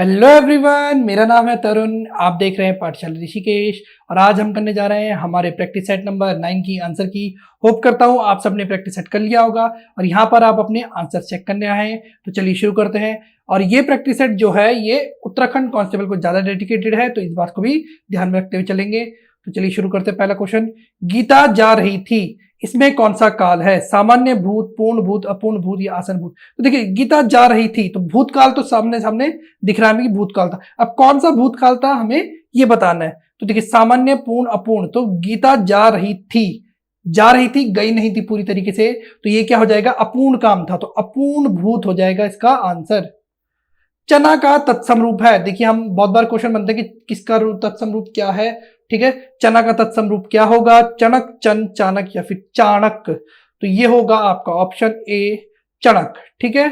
Hello everyone, मेरा नाम है तरुण। आप देख रहे हैं पाठशाला ऋषिकेश और आज हम करने जा रहे हैं हमारे प्रैक्टिस सेट नंबर 9 की आंसर की। होप करता हूं आप सबने प्रैक्टिस सेट कर लिया होगा और यहां पर आप अपने आंसर चेक करने आए हैं। तो चलिए शुरू करते हैं। और ये प्रैक्टिस सेट जो है ये उत्तराखंड कांस्टेबल को ज्यादा डेडिकेटेड है, तो इस बात को भी ध्यान में रखते हुए चलेंगे। तो चलिए शुरू करते हैं। पहला क्वेश्चन, गीता जा रही थी, इसमें कौन सा काल है? सामान्य भूत, पूर्ण भूत, अपूर्ण भूत या आसन भूत? तो देखिए, गीता जा रही थी तो भूतकाल तो सामने सामने दिख रहा है कि भूतकाल था। अब कौन सा भूतकाल था हमें ये बताना है। तो देखिए, सामान्य, पूर्ण, अपूर्ण। तो गीता जा रही थी, जा रही थी, गई नहीं थी पूरी तरीके से, तो ये क्या हो जाएगा? अपूर्ण काम था, तो अपूर्ण भूत हो जाएगा इसका आंसर। चना का तत्सम रूप है। देखिए, हम बहुत बार क्वेश्चन बनते हैं कि किसका तत्सम रूप क्या है। ठीक है, चना का तत्सम रूप क्या होगा? चणक, चन, चाणक या फिर चाणक। तो ये होगा आपका ऑप्शन ए, चणक। ठीक है।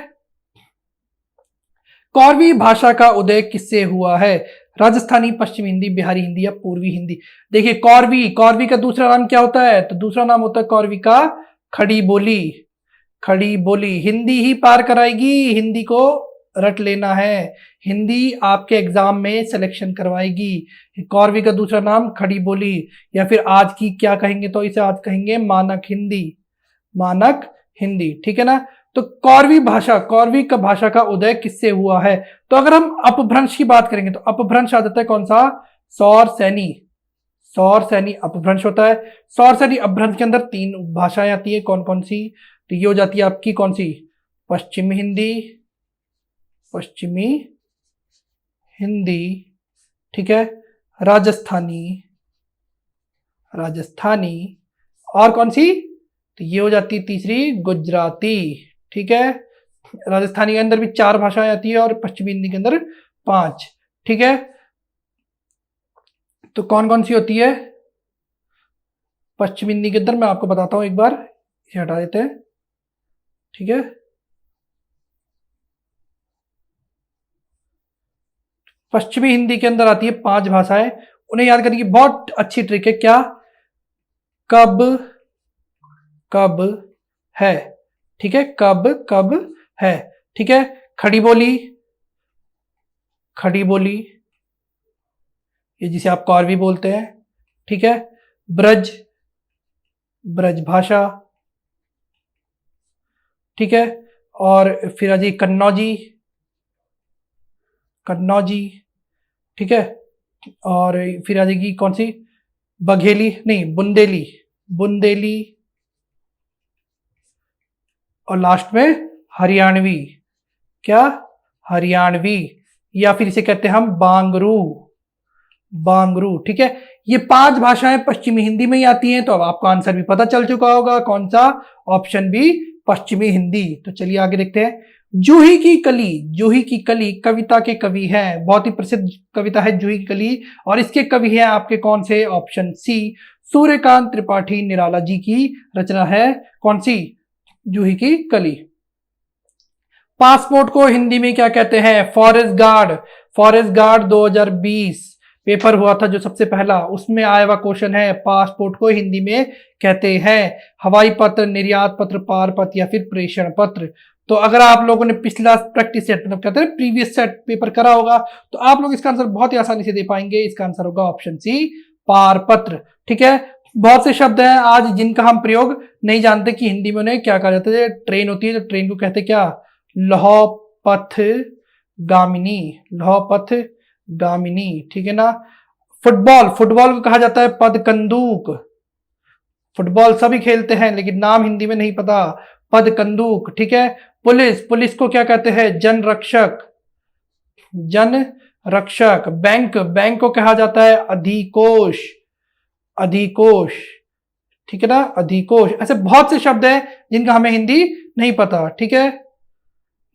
कौरवी भाषा का उदय किससे हुआ है? राजस्थानी, पश्चिम हिंदी, बिहारी हिंदी या पूर्वी हिंदी? देखिए, कौरवी, कौरवी का दूसरा नाम क्या होता है? तो दूसरा नाम होता है कौरवी का खड़ी बोली। खड़ी बोली हिंदी ही पार कराएगी, हिंदी को रट लेना है, हिंदी आपके एग्जाम में सिलेक्शन करवाएगी। कौरवी का दूसरा नाम खड़ी बोली, या फिर आज की क्या कहेंगे तो इसे आज कहेंगे मानक हिंदी। मानक हिंदी, ठीक है ना। तो कौरवी भाषा, कौरवी का भाषा का उदय किससे हुआ है? तो अगर हम अपभ्रंश की बात करेंगे तो अपभ्रंश आ जाता है कौन सा? सौर सैनी। सौर सैनी अपभ्रंश होता है। सौर सैनी अपभ्रंश के अंदर तीन भाषाएं आती है, कौन कौन सी? तो ये हो जाती है आपकी कौन सी? पश्चिमी हिंदी, पश्चिमी हिंदी, ठीक है, राजस्थानी, राजस्थानी, और कौन सी? तो ये हो जाती है तीसरी, गुजराती। ठीक है, राजस्थानी के अंदर भी 4 भाषाएं आती है और पश्चिमी हिंदी के अंदर 5। ठीक है, तो कौन कौन सी होती है पश्चिमी हिंदी के अंदर? मैं आपको बताता हूं एक बार, इसे हटा देते हैं। ठीक है, पश्चिमी हिंदी के अंदर आती है 5 भाषाएं। उन्हें याद करने की बहुत अच्छी ट्रिक है। क्या? कब, कब है। ठीक है, कब, कब है। ठीक है, खड़ी बोली, खड़ी बोली, ये जिसे आप कौरवी बोलते हैं। ठीक है, ब्रज, ब्रज भाषा। ठीक है, और फिर आ जाइए कन्नौजी, कन्नौजी। ठीक है, और फिर आ जाएगी कौन सी? बघेली, नहीं, बुंदेली, बुंदेली, और लास्ट में हरियाणवी। क्या? हरियाणवी, या फिर इसे कहते हैं हम बांगरू, बांगरू। ठीक है, ये 5 भाषाएं पश्चिमी हिंदी में ही आती हैं। तो अब आपको आंसर भी पता चल चुका होगा, कौन सा? ऑप्शन बी, पश्चिमी हिंदी। तो चलिए आगे देखते हैं। जूही की कली, जूही की कली कविता के कवि हैं। बहुत ही प्रसिद्ध कविता है जूही की कली, और इसके कवि हैं आपके कौन से? ऑप्शन सी, सूर्यकांत त्रिपाठी निराला जी की रचना है। कौन सी? जूही की कली। पासपोर्ट को हिंदी में क्या कहते हैं? Forest guard. Forest guard 2020 paper हुआ था जो सबसे पहला, उसमें आया हुआ क्वेश्चन है, पासपोर्ट को हिंदी में कहते हैं हवाई पत्र, निर्यात पत्र, पार पत्र या फिर प्रेषण पत्र। तो अगर आप लोगों ने पिछला प्रैक्टिस सेट, मतलब कहते हैं प्रीवियस सेट पेपर करा होगा, तो आप लोग इसका आंसर बहुत ही आसानी से दे पाएंगे। इसका आंसर होगा ऑप्शन सी, पार पत्र। ठीक है, बहुत से शब्द हैं आज जिनका हम प्रयोग नहीं जानते कि हिंदी में उन्हें क्या कहा जाता है। ट्रेन होती है तो ट्रेन को कहते क्या? लौह पथ गामिनी, लौह पथ गामिनी। ठीक है ना। फुटबॉल, फुटबॉल को कहा जाता है पद कंदूक। फुटबॉल सभी खेलते हैं लेकिन नाम हिंदी में नहीं पता, पद कंदूक। ठीक है, पुलिस, पुलिस को क्या कहते हैं? जन रक्षक, जन रक्षक। बैंक, बैंक को कहा जाता है अधिकोष, अधिकोष। ठीक है ना, अधिकोष। ऐसे बहुत से शब्द हैं जिनका हमें हिंदी नहीं पता। ठीक है,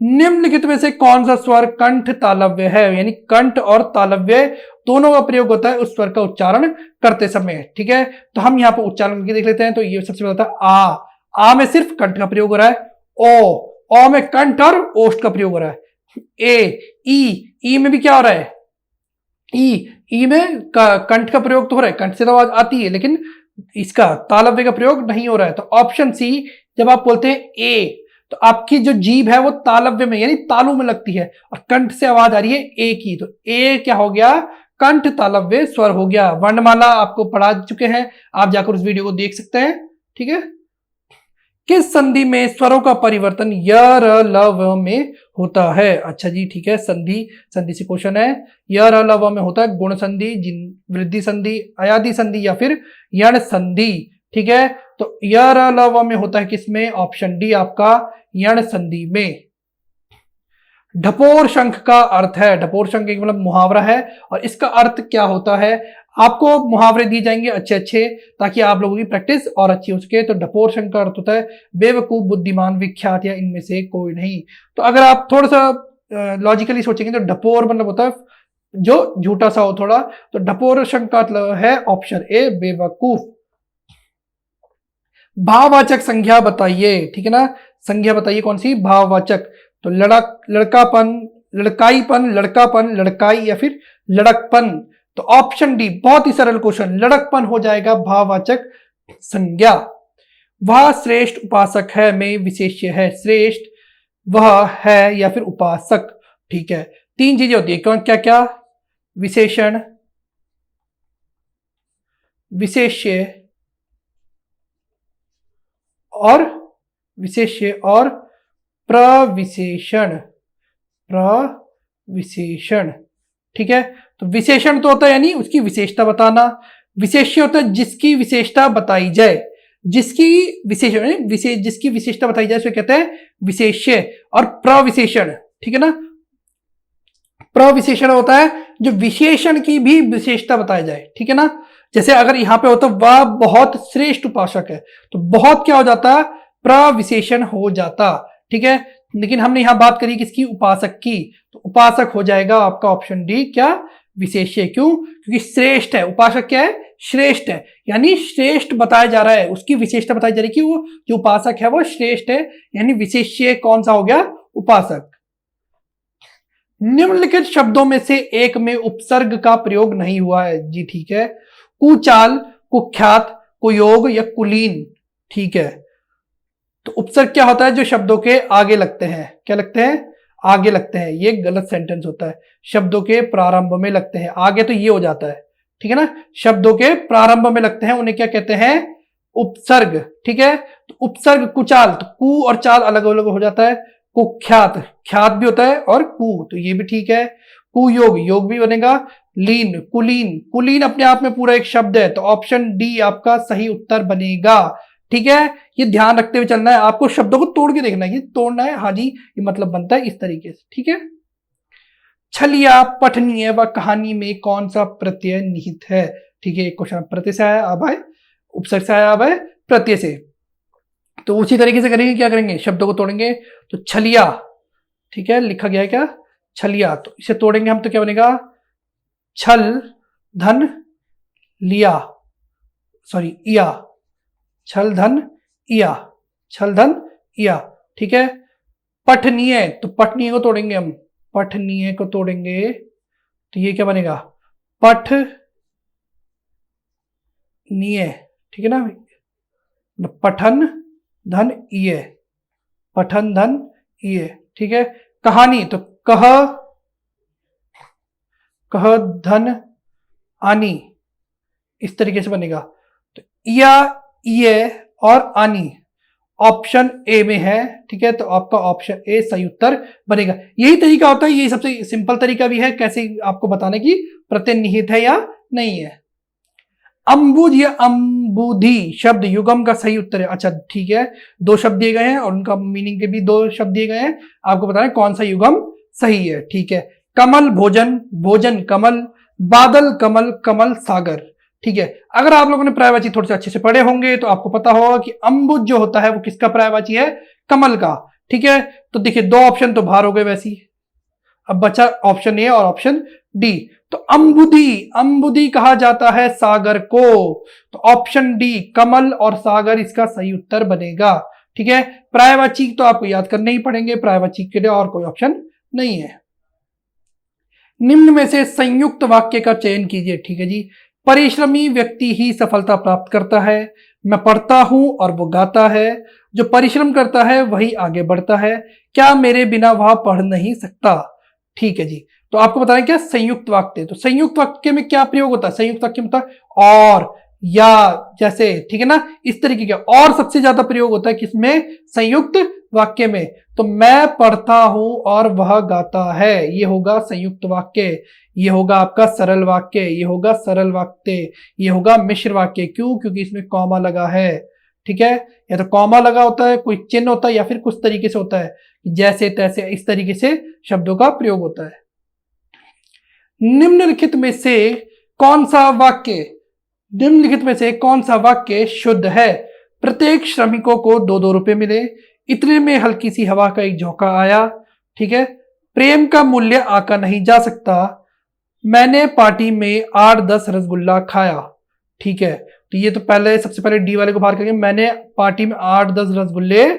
निम्नलिखित में से कौन सा स्वर कंठ तालव्य है? यानी कंठ और तालव्य दोनों का प्रयोग होता है उस स्वर का उच्चारण करते समय। ठीक है, तो हम यहाँ पर उच्चारण करके देख लेते हैं। तो ये सबसे पहले होता है आ में सिर्फ कंठ का प्रयोग हो रहा है। ओ में कंठ और ओष्ठ का प्रयोग हो रहा है। ई में भी क्या हो रहा है? ई में कंठ का प्रयोग तो हो रहा है, कंठ से तो आवाज आती है, लेकिन इसका तालव्य का प्रयोग नहीं हो रहा है। तो ऑप्शन सी, जब आप बोलते हैं ए, तो आपकी जो जीभ है वो तालव्य में यानी तालु में लगती है, और कंठ से आवाज आ रही है ए की, तो ए क्या हो गया, कंठ तालव्य स्वर हो गया। वर्णमाला आपको पढ़ा चुके हैं, आप जाकर उस वीडियो को देख सकते हैं। ठीक है, किस संधि में स्वरों का परिवर्तन य र ल व में होता है? अच्छा जी, ठीक है, संधि, संधि से क्वेश्चन है। य र ल व में होता है गुण संधि, वृद्धि संधि, अयादि संधि या फिर यण संधि। ठीक है, तो य र ल व में होता है किसमें? ऑप्शन डी आपका यण संधि में। ढपोर शंख का अर्थ है, ढपोर शंख एक मतलब मुहावरा है, और इसका अर्थ क्या होता है? आपको मुहावरे दिए जाएंगे अच्छे अच्छे, ताकि आप लोगों की प्रैक्टिस और अच्छी हो सके। तो ढपोर शंख का अर्थ होता है बेवकूफ, बुद्धिमान, विख्यात या इनमें से कोई नहीं। तो अगर आप थोड़ा सा लॉजिकली सोचेंगे तो ढपोर मतलब होता है जो झूठा सा हो थोड़ा, तो ढपोर शंख का मतलब है ऑप्शन ए बेवकूफ। भाववाचक संज्ञा बताइए, ठीक है ना, संज्ञा बताइए कौन सी? भाववाचक। तो लड़कापन, लड़काईपन, लड़कापन, लड़काई या फिर लड़कपन। तो ऑप्शन डी, बहुत ही सरल क्वेश्चन, लड़कपन हो जाएगा भाववाचक संज्ञा। वह श्रेष्ठ उपासक है में विशेष्य है, श्रेष्ठ, वह है या फिर उपासक। ठीक है, तीन चीजें होती है, कौन क्या क्या? विशेषण, विशेष्य और विशेष्य और प्रविशेषण, प्रविशेषण। ठीक है, तो विशेषण तो होता है यानी उसकी विशेषता बताना, विशेष्य होता है जिसकी विशेषता बताई जाए, जिसकी विशेषण जिसकी विशेषता बताई जाए उसे कहते हैं विशेष्य। और प्रविशेषण, ठीक है ना, प्रविशेषण होता है जो विशेषण की भी विशेषता बताया जाए। ठीक है ना, जैसे अगर यहां पे होता वह बहुत श्रेष्ठ उपासक है, तो बहुत क्या हो जाता? प्रविशेषण हो जाता। ठीक है, लेकिन हमने यहां बात करी किसकी? उपासक की, तो उपासक हो जाएगा आपका ऑप्शन डी क्या? विशेष्य। क्यों? क्योंकि श्रेष्ठ है, उपासक क्या है? श्रेष्ठ है, यानी श्रेष्ठ बताया जा रहा है, उसकी विशेषता बताई जा रही है कि वो जो उपासक है वो श्रेष्ठ है, यानी विशेष्य कौन सा हो गया? उपासक। निम्नलिखित शब्दों में से एक में उपसर्ग का प्रयोग नहीं हुआ है। जी ठीक है, कुचाल, कुख्यात, कुयोग या कुलीन। ठीक है, तो उपसर्ग क्या होता है? जो शब्दों के आगे लगते हैं, क्या लगते हैं? आगे लगते हैं। ये गलत सेंटेंस होता है, शब्दों के प्रारंभ में लगते हैं, आगे तो ये हो जाता है। ठीक है ना, शब्दों के प्रारंभ में लगते हैं, उन्हें क्या कहते हैं? उपसर्ग। ठीक है, तो उपसर्ग कुचाल, तो कु और चाल अलग अलग हो जाता है। कुख्यात, ख्यात भी होता है, और कु, तो ये भी ठीक है। कुयोग, योग भी बनेगा। लीन, कुलीन, कुलीन अपने आप में पूरा एक शब्द है, तो ऑप्शन डी आपका सही उत्तर बनेगा। ठीक है, ये ध्यान रखते हुए चलना है, आपको शब्दों को तोड़ के देखना है, ये तोड़ना है। हाँ जी, ये मतलब बनता है इस तरीके से। ठीक है, छलिया, पठनीय व कहानी में कौन सा प्रत्यय निहित है? ठीक है, क्वेश्चन प्रत्यय से आया, अब आए उपसर्ग से आया, अब आए प्रत्यय से। तो उसी तरीके से करेंगे, क्या करेंगे? शब्दों को तोड़ेंगे। तो छलिया, ठीक है, लिखा गया है क्या? छलिया, तो इसे तोड़ेंगे हम तो क्या बनेगा? छल धन लिया, सॉरी इया, छल धन इया, छल धन इया। ठीक है, पठनीय, तो पठनीय को तोड़ेंगे हम, पठनीय को तोड़ेंगे तो ये क्या बनेगा? पठनीय। ठीक है ना, पठन धन इय, पठन धन इय। ठीक है, कहानी, तो कह, कह धन आनी, इस तरीके से बनेगा। तो इया, ये और आनी ऑप्शन ए में है। ठीक है, तो आपका ऑप्शन ए सही उत्तर बनेगा। यही तरीका होता है, यही सबसे सिंपल तरीका भी है कैसे आपको बताने की प्रत्यय निहित है या नहीं है। अंबुज या अंबुधि शब्द युगम का सही उत्तर है। अच्छा ठीक है, दो शब्द दिए गए हैं और उनका मीनिंग के भी दो शब्द दिए गए हैं, आपको बताना है कौन सा युगम सही है। ठीक है, कमल भोजन, भोजन कमल, बादल कमल, कमल सागर। ठीक है, अगर आप लोगों ने पर्यायवाची थोड़े से अच्छे से पढ़े होंगे तो आपको पता होगा कि अंबुज जो होता है वो किसका पर्यायवाची है? कमल का। ठीक है, तो देखिए दो ऑप्शन तो बाहर हो गए वैसी, अब बचा ऑप्शन ए और ऑप्शन डी। तो अंबुधि, अंबुधि कहा जाता है सागर को, तो ऑप्शन डी कमल और सागर इसका सही उत्तर बनेगा। ठीक है, पर्यायवाची तो आपको याद करने ही पड़ेंगे, पर्यायवाची के लिए और कोई ऑप्शन नहीं है। निम्न में से संयुक्त वाक्य का चयन कीजिए। ठीक है जी, परिश्रमी व्यक्ति ही सफलता प्राप्त करता है। मैं पढ़ता हूं और वो गाता है। जो परिश्रम करता है वही आगे बढ़ता है। क्या मेरे बिना वह पढ़ नहीं सकता? ठीक है जी। तो आपको बताना है क्या संयुक्त वाक्य। तो संयुक्त वाक्य में क्या प्रयोग होता है? संयुक्त वाक्य में होता है और, या, जैसे, ठीक है ना, इस तरीके का। और सबसे ज्यादा प्रयोग होता है किसमें? संयुक्त वाक्य में। तो मैं पढ़ता हूं और वह गाता है, ये होगा संयुक्त वाक्य। ये होगा आपका सरल वाक्य, ये होगा सरल वाक्य, ये होगा मिश्र वाक्य। क्यों? क्योंकि इसमें कॉमा लगा है। ठीक है, या तो कॉमा लगा होता है, कोई चिन्ह होता है, या फिर कुछ तरीके से होता है, जैसे तैसे, इस तरीके से शब्दों का प्रयोग होता है। निम्नलिखित में से कौन सा वाक्य, निम्नलिखित में से कौन सा वाक्य शुद्ध है? प्रत्येक श्रमिकों को 2-2 रुपए मिले। इतने में हल्की सी हवा का एक झोंका आया। ठीक है। प्रेम का मूल्य आका नहीं जा सकता। मैंने पार्टी में 8-10 रसगुल्ला खाया। ठीक है, तो ये तो पहले, सबसे पहले डी वाले को बाहर करेंगे। मैंने पार्टी में 8-10 रसगुल्ले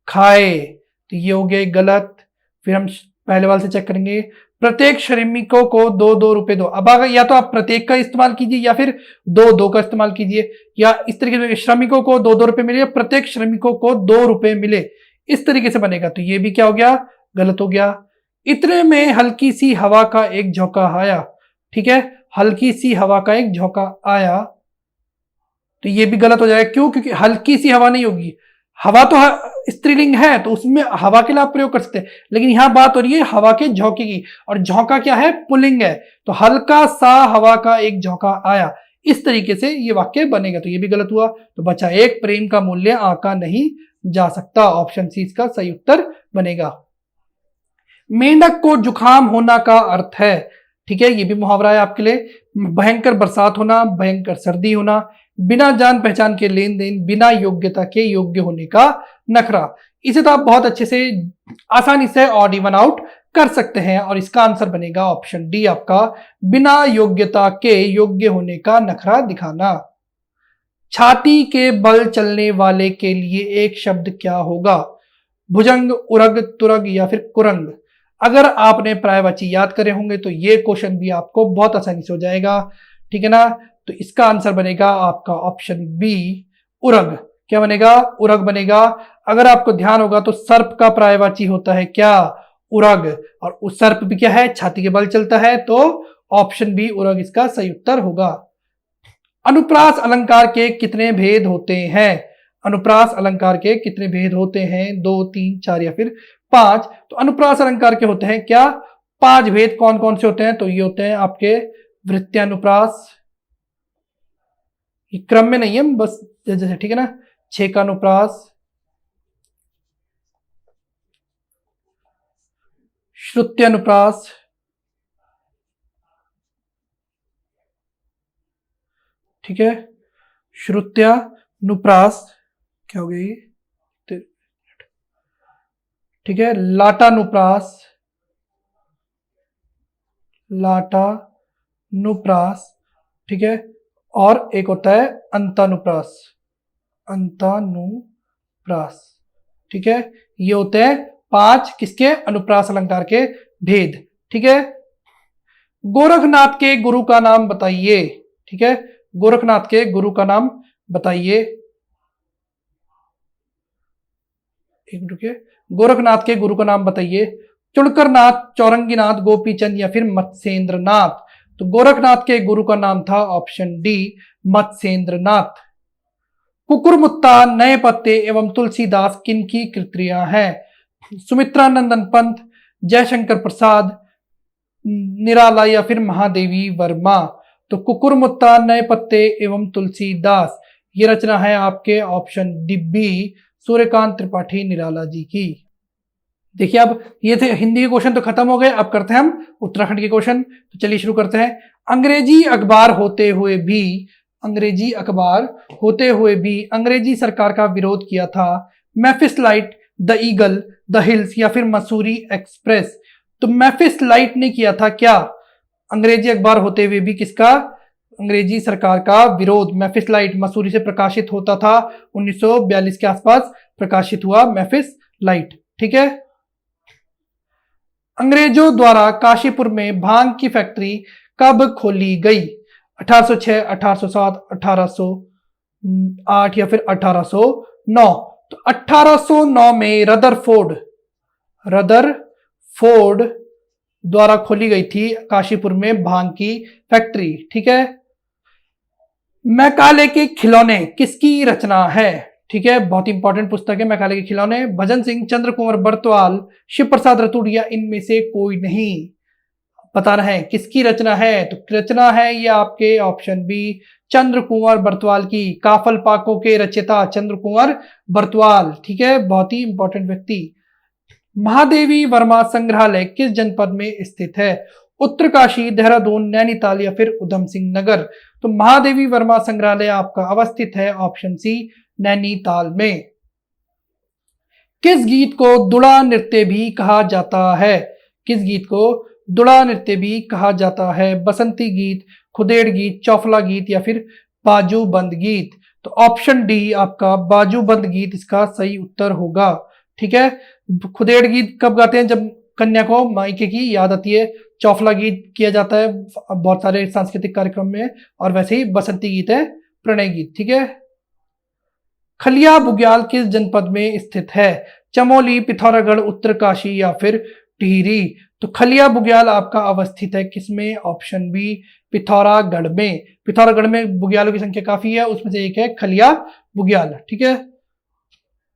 खाए, तो ये हो गया गलत। फिर हम पहले वाले से चेक करेंगे। प्रत्येक श्रमिकों को 2-2 रुपए दो। अब अगर या तो आप प्रत्येक का इस्तेमाल कीजिए या फिर 2-2 का इस्तेमाल कीजिए, या इस तरीके से श्रमिकों को 2-2 रुपए मिले, या प्रत्येक श्रमिकों को 2 रुपए मिले, इस तरीके से बनेगा। तो ये भी क्या हो गया? गलत हो गया। इतने में हल्की सी हवा का एक झोंका आया। ठीक है, हल्की सी हवा का एक झोंका आया, तो ये भी गलत हो जाएगा। क्यों? क्योंकि हल्की सी हवा नहीं होगी। हवा तो स्त्रीलिंग है, तो उसमें हवा के लिए आप प्रयोग कर सकते हैं, लेकिन यहां बात हो रही है हवा के झोंके की, और झोंका क्या है? पुल्लिंग है। तो हल्का सा हवा का एक झोंका आया, इस तरीके से ये वाक्य बनेगा। तो ये भी गलत हुआ। तो बचा एक, प्रेम का मूल्य आका नहीं जा सकता। ऑप्शन सी इसका सही उत्तर बनेगा। मेंढक को जुकाम होना का अर्थ है। ठीक है, ये भी मुहावरा है आपके लिए। भयंकर बरसात होना, भयंकर सर्दी होना, बिना जान पहचान के लेन देन, बिना योग्यता के योग्य होने का नखरा। इसे तो आप बहुत अच्छे से, आसानी से ऑड इवन आउट कर सकते हैं, और इसका आंसर बनेगा ऑप्शन डी आपका, बिना योग्यता के योग्य होने का नखरा दिखाना। छाती के बल चलने वाले के लिए एक शब्द क्या होगा? भुजंग, उरग, तुरग या फिर कुरंग। अगर आपने पर्यायवाची याद करे होंगे तो ये क्वेश्चन भी आपको बहुत आसानी से हो जाएगा। ठीक है ना, तो इसका आंसर बनेगा आपका ऑप्शन बी, उरग। क्या बनेगा? उरग बनेगा। अगर आपको ध्यान होगा तो सर्प का पर्यायवाची होता है क्या? उरग। और उस सर्प भी क्या है? छाती के बल चलता है, तो ऑप्शन बी उरग इसका सही उत्तर होगा। अनुप्रास अलंकार के कितने भेद होते हैं? अनुप्रास अलंकार के कितने भेद होते हैं? 2, 3, 4 या फिर 5। तो अनुप्रास अलंकार के होते हैं क्या? 5 भेद। कौन कौन से होते हैं? तो ये होते हैं आपके वृत्त्यानुप्रास, ये क्रम में नहीं है, बस जैसे, ठीक है ना, छेकानुप्रास, श्रुत्यानुप्रास, ठीक है, श्रुत्यानुप्रास, क्या हो गई, ठीक है, लाटानुप्रास, लाटानुप्रास, ठीक है, और एक होता है अंतानुप्रास, अंतानुप्रास। ठीक है, ये होते हैं 5 किसके? अनुप्रास अलंकार के भेद। ठीक है, गोरखनाथ के गुरु का नाम बताइए। ठीक है, गोरखनाथ के गुरु का नाम बताइए। एक मिनट रुकिए, गोरखनाथ के गुरु का नाम बताइए। चुड़करनाथ, चौरंगीनाथ, गोपीचंद या फिर मत्स्येंद्रनाथ। तो गोरखनाथ के गुरु का नाम था ऑप्शन डी, मत्स्येंद्रनाथ। कुकुरमुत्ता, नए पत्ते एवं तुलसीदास किनकी कृतियां हैं? सुमित्रानंदन पंत, जयशंकर प्रसाद, निराला या फिर महादेवी वर्मा। तो कुकुरमुत्ता, नए पत्ते एवं तुलसीदास, ये रचना है आपके option D B, Suryakant Tripathi Nirala ji की। देखिए, अब ये थे हिंदी के क्वेश्चन तो खत्म हो गए। अब करते हैं हम उत्तराखंड के क्वेश्चन। तो चलिए शुरू करते हैं। अंग्रेजी अखबार होते हुए भी, अंग्रेजी अखबार होते हुए भी अंग्रेजी सरकार का विरोध किया था। मैफिसलाइट, द ईगल, द हिल्स या फिर मसूरी एक्सप्रेस। तो मैफिसलाइट ने किया था क्या? अंग्रेजी अखबार होते हुए भी किसका? अंग्रेजी सरकार का विरोध। मैफिसलाइट मसूरी से प्रकाशित होता था, 1942 के आसपास प्रकाशित हुआ मैफिसलाइट। ठीक है, अंग्रेजों द्वारा काशीपुर में भांग की फैक्ट्री कब खोली गई? 1806, 1807, 1808 या फिर 1809। तो 1809 में रदरफोर्ड द्वारा खोली गई थी काशीपुर में भांग की फैक्ट्री। ठीक है। मैकाले के खिलौने किसकी रचना है? ठीक है, बहुत इंपॉर्टेंट पुस्तक है मैकाले के खिलौने। भजन सिंह, चंद्र कुंवर बरतवाल, शिव प्रसाद रतुड़िया, इनमें से कोई नहीं। बताना है किसकी रचना है। तो रचना है ये आपके ऑप्शन बी, चंद्र कुंवर बरतवाल की। काफल पाकों के रचयिता चंद्र कुंवर बरतवाल। ठीक है, बहुत ही इंपॉर्टेंट व्यक्ति। महादेवी वर्मा संग्रहालय किस जनपद में स्थित है? उत्तरकाशी, देहरादून, नैनीताल या फिर उधम सिंह नगर। तो महादेवी वर्मा संग्रहालय आपका अवस्थित है ऑप्शन सी, नैनीताल में। किस गीत को दुड़ा नृत्य भी कहा जाता है? किस गीत को दुड़ा नृत्य भी कहा जाता है? बसंती गीत, खुदेड़ गीत, चौफला गीत या फिर बाजूबंद गीत। तो ऑप्शन डी आपका बाजूबंद गीत इसका सही उत्तर होगा। ठीक है, खुदेड़ गीत कब गाते हैं? जब कन्या को मायके की याद आती है। चौफला गीत किया जाता है बहुत सारे सांस्कृतिक कार्यक्रम में, और वैसे ही बसंती गीत है प्रणय गीत। ठीक है। खलिया बुग्याल किस जनपद में स्थित है? चमोली, पिथौरागढ़, उत्तरकाशी या फिर टिहरी। तो खलिया बुग्याल आपका अवस्थित है किसमें? ऑप्शन बी, पिथौरागढ़ में। पिथौरागढ़ में बुग्यालों की संख्या काफी है, उसमें से एक है खलिया बुग्याल। ठीक है।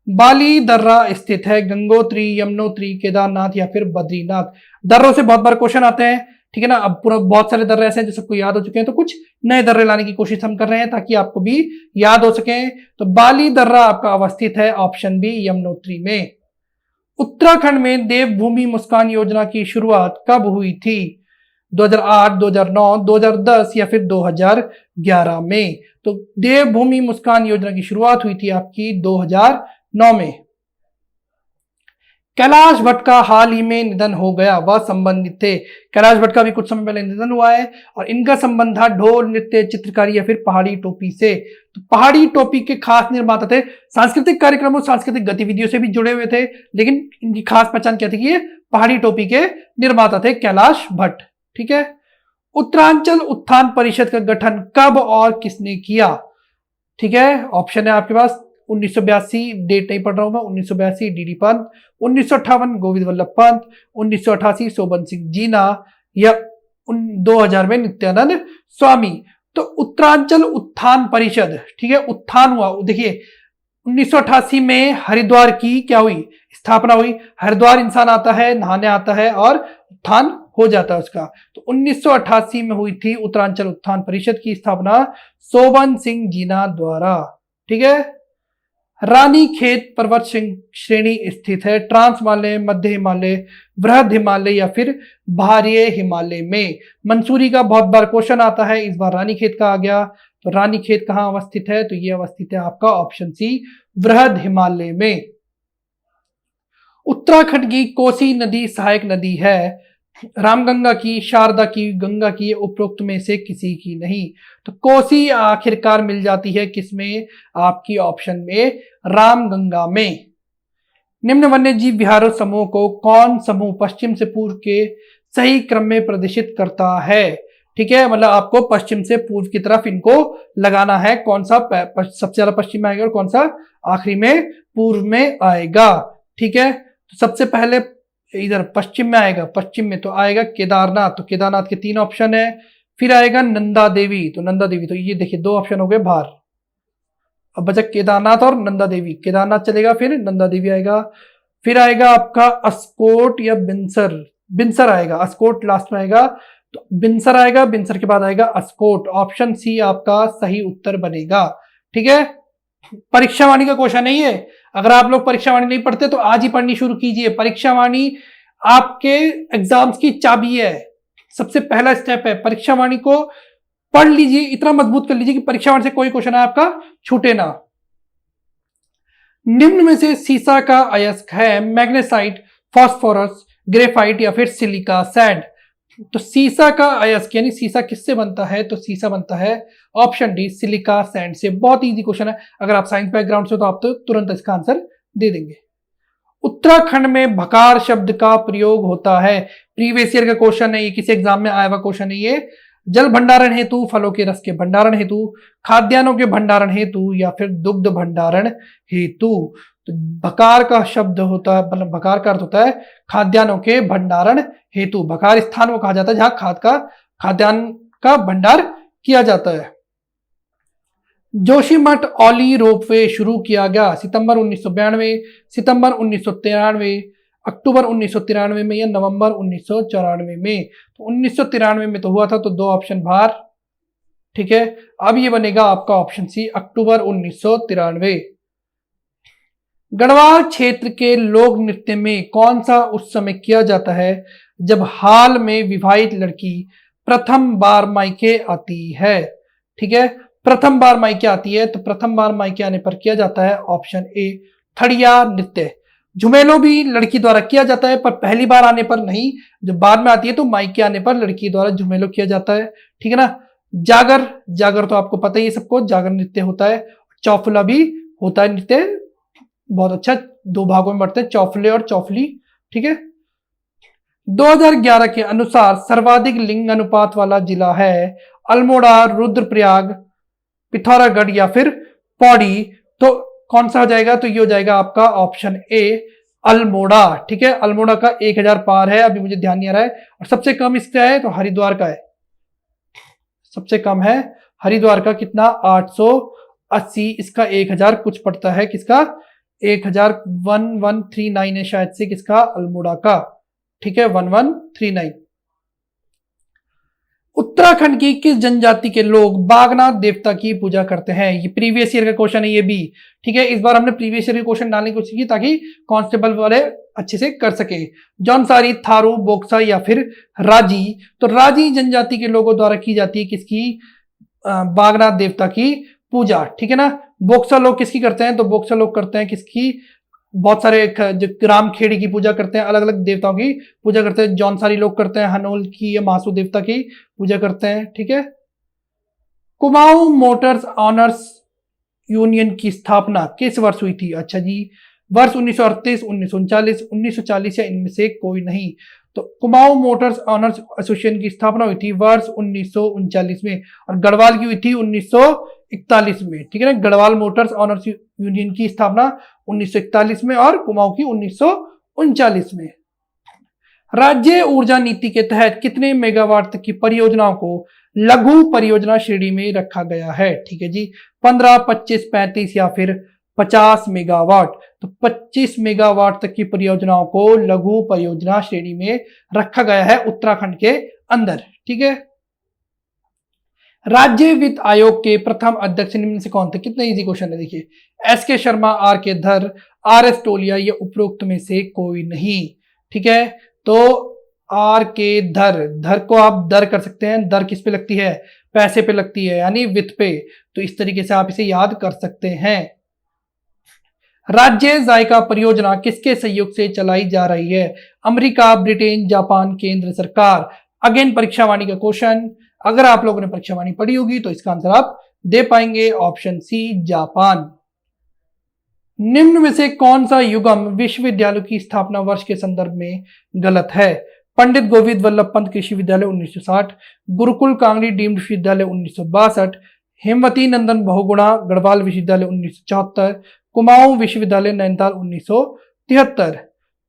बाली दर्रा स्थित है गंगोत्री, यमुनोत्री, केदारनाथ या फिर बद्रीनाथ। दर्रों से बहुत बार क्वेश्चन आते हैं। ठीक है ना। अब पूरा बहुत सारे दर्रे ऐसे हैं जो सबको याद हो चुके हैं, तो कुछ नए दर्रे लाने की कोशिश हम कर रहे हैं ताकि आपको भी याद हो सके। तो बाली दर्रा आपका अवस्थित है ऑप्शन बी, यमुनोत्री में। उत्तराखंड में देवभूमि मुस्कान योजना की शुरुआत कब हुई थी? 2008, 2009, 2010 या फिर 2011 में। तो देवभूमि मुस्कान योजना की शुरुआत हुई थी आपकी 2009 में। कैलाश भट्ट का हाल ही में निधन हो गया, वह संबंधित थे। कैलाश भट्ट का भी कुछ समय पहले निधन हुआ है, और इनका संबंध था ढोल नृत्य, चित्रकारी या फिर पहाड़ी टोपी से। तो पहाड़ी टोपी के खास निर्माता थे, सांस्कृतिक कार्यक्रमों, सांस्कृतिक गतिविधियों से भी जुड़े हुए थे, लेकिन इनकी खास पहचान क्या थी कि ये पहाड़ी टोपी के निर्माता थे, कैलाश भट्ट। ठीक है। उत्तरांचल उत्थान परिषद का गठन कब और किसने किया? ठीक है, ऑप्शन है आपके पास 1982, डेट नहीं पढ़ रहा हूं मैं, 1982 डीडी पंत, 1958 गोविंद वल्लभ पंत, 1988 शोभन सिंह जीना, या 2000 में नित्यानंद स्वामी। तो उत्तरांचल उत्थान परिषद, ठीक है, उत्थान हुआ। देखिए 1988 में हरिद्वार की क्या हुई? स्थापना हुई। हरिद्वार इंसान आता है, नहाने आता है और उत्थान हो जाता है उसका। तो 1988 में हुई थी उत्तरांचल उत्थान परिषद की स्थापना शोभन सिंह जीना द्वारा। ठीक है। रानी खेत पर्वत श्रेणी स्थित है ट्रांस हिमालय, मध्य हिमालय, बृहद हिमालय या फिर भारीय हिमालय में। मंसूरी का बहुत बार क्वेश्चन आता है, इस बार रानी खेत का आ गया। तो रानी खेत कहां अवस्थित है? तो ये अवस्थित है आपका ऑप्शन सी, बृहद हिमालय में। उत्तराखंड की कोसी नदी सहायक नदी है रामगंगा की, शारदा की, गंगा की, उपरोक्त में से किसी की नहीं। तो कोसी आखिरकार मिल जाती है किसमें? आपकी ऑप्शन में, रामगंगा में। निम्न वन्य जीव विहारों समूह को कौन समूह पश्चिम से पूर्व के सही क्रम में प्रदर्शित करता है? ठीक है, मतलब आपको पश्चिम से पूर्व की तरफ इनको लगाना है, कौन सा सबसे ज्यादा पश्चिम में आएगा और कौन सा आखिरी में पूर्व में आएगा। ठीक है, तो सबसे पहले इधर पश्चिम में आएगा, पश्चिम में तो आएगा केदारनाथ। तो केदारनाथ के 3 ऑप्शन है। फिर आएगा नंदा देवी, तो नंदा देवी, तो ये देखिए 2 ऑप्शन हो गए बाहर। अब बचा केदारनाथ और नंदा देवी। केदारनाथ चलेगा, फिर नंदा देवी आएगा, फिर आएगा आपका अस्कोट या बिनसर। बिनसर आएगा, अस्कोट लास्ट में आएगा, तो बिनसर आएगा, बिनसर के बाद आएगा अस्कोट। ऑप्शन सी आपका सही उत्तर बनेगा। ठीक है, परीक्षा वाणी का क्वेश्चन नहीं है। अगर आप लोग परीक्षा वाणी नहीं पढ़ते तो आज ही पढ़नी शुरू कीजिए। परीक्षा वाणी आपके एग्जाम्स की चाबी है, सबसे पहला स्टेप है। परीक्षा वाणी को पढ़ लीजिए, इतना मजबूत कर लीजिए कि परीक्षा वाणी से कोई क्वेश्चन है आपका छूटे ना। निम्न में से सीसा का अयस्क है मैग्नेसाइट, फास्फोरस, ग्रेफाइट या फिर सिलिका सैंड। तो सीसा का अयस्क यानी सीसा किससे बनता है? तो सीसा बनता है ऑप्शन डी, सिलिका सैंड से। बहुत इजी क्वेश्चन है, अगर आप साइंस बैकग्राउंड से तो आप तो तुरंत इसका आंसर दे देंगे। उत्तराखंड में भकार शब्द का प्रयोग होता है। प्रीवियस ईयर का क्वेश्चन है ये, किसी एग्जाम में आया हुआ क्वेश्चन है ये। जल भंडारण हेतु, फलों के रस के भंडारण हेतु, खाद्यान्नों के भंडारण हेतु, या फिर दुग्ध भंडारण हेतु। तो भकार का शब्द होता है, मतलब भकार का अर्थ होता है खाद्यान्नों के भंडारण हेतु। भकार स्थान को कहा जाता है जहां खाद्यान्न का भंडार किया जाता है। जोशीमठ औली रोपवे शुरू किया गया सितंबर 1992, सितंबर 1993, अक्टूबर 1993 में या नवंबर 1994 में। तो 1993 में तो हुआ था, तो 2 ऑप्शन बाहर। ठीक है, अब ये बनेगा आपका ऑप्शन सी, अक्टूबर 1993। गढ़वाल क्षेत्र के लोक नृत्य में कौन सा उस समय किया जाता है जब हाल में विवाहित लड़की प्रथम बार मायके आती है। ठीक है, प्रथम बार मायके आती है, तो प्रथम बार मायके आने पर किया जाता है ऑप्शन ए, थड़िया नृत्य। झुमेलो भी लड़की द्वारा किया जाता है, पर पहली बार आने पर नहीं, जब बाद में आती है तो मायके आने पर लड़की द्वारा झुमेलो किया जाता है। ठीक है ना। जागर तो आपको पता ही है सबको, जागर नृत्य होता है। चौफला भी होता है नृत्य, बहुत अच्छा, 2 भागों में बढ़ते हैं, चौफले और चौफली। ठीक है। 2011 के अनुसार सर्वाधिक लिंग अनुपात वाला जिला है अल्मोड़ा, रुद्रप्रयाग, पिथौरागढ़ या फिर पौड़ी। तो कौन सा हो जाएगा, तो ये हो जाएगा आपका ऑप्शन ए, अल्मोड़ा। ठीक है, अल्मोड़ा का 1000 पार है, अभी मुझे ध्यान नहीं आ रहा है। और सबसे कम इसका है तो हरिद्वार का है, सबसे कम है हरिद्वार का, कितना 880, इसका 1000 कुछ पड़ता है, किसका 1139 है शायद से, किसका अल्मोड़ा का। ठीक है, 1139। उत्तराखंड की किस जनजाति के लोग बागनाथ देवता की पूजा करते हैं। ये प्रीवियस ईयर का क्वेश्चन है ये भी। ठीक है, इस बार हमने प्रीवियस ईयर के क्वेश्चन डालने की कोशिश की ताकि कांस्टेबल वाले अच्छे से कर सके। जौनसारी, थारू, बोक्सा या फिर राजी। तो राजी जनजाति के लोगों द्वारा की जाती है किसकी, बागनाथ देवता की पूजा। ठीक है ना। बोक्सा लोग किसकी करते हैं, तो बोक्सा लोग करते हैं किसकी, बहुत सारे जो रामखेड़ी की पूजा करते हैं, अलग अलग देवताओं की पूजा करते हैं। जौनसारी लोग करते हैं हनोल की या महासू देवता की पूजा करते हैं। ठीक है। कुमाऊं मोटर्स ऑनर्स यूनियन की स्थापना किस वर्ष हुई थी। अच्छा जी, वर्ष 1938, 1939, 1940 या इनमें से कोई नहीं। तो कुमाऊं मोटर्स ऑनर्स एसोसिएशन की स्थापना हुई थी वर्ष 1939 में, और गढ़वाल की हुई थी 1941 में। ठीक है ना, गढ़वाल मोटर्स ऑनर्स यूनियन की स्थापना 1941 में और कुमाऊं की 1939 में। राज्य ऊर्जा नीति के तहत कितने मेगावाट तक की परियोजनाओं को लघु परियोजना श्रेणी में रखा गया है। ठीक है जी, 15, 25, 35 या फिर 50 मेगावाट। तो 25 मेगावाट तक की परियोजनाओं को लघु परियोजना श्रेणी में रखा गया है उत्तराखंड के अंदर। ठीक है। राज्य वित्त आयोग के प्रथम अध्यक्ष निम्न से कौन थे। कितना इजी क्वेश्चन है, देखिए, एस के शर्मा, आर के धर, आर एस टोलिया, ये उपरोक्त में से कोई नहीं। ठीक है, तो आर के धर को आप दर कर सकते हैं, दर किस पे लगती है, पैसे पे लगती है, यानी वित्त पे। तो इस तरीके से आप इसे याद कर सकते हैं। राज्य जायका परियोजना किसके सहयोग से चलाई जा रही है। अमेरिका, ब्रिटेन, जापान, केंद्र सरकार। अगेन परीक्षावाणी का क्वेश्चन, अगर आप लोगों ने परीक्षावाणी पढ़ी होगी तो इसका आंसर आप दे पाएंगे, ऑप्शन सी, जापान। निम्न में से कौन सा युगम विश्वविद्यालय की स्थापना वर्ष के संदर्भ में गलत है। पंडित गोविंद वल्लभ पंत कृषि विद्यालय 1960, गुरुकुल कांगड़ी डीम्ड विश्वविद्यालय 1962, हेमवती नंदन बहुगुणा गढ़वाल विश्वविद्यालय 1974, कुमाऊं विश्वविद्यालय नैनीताल 1973।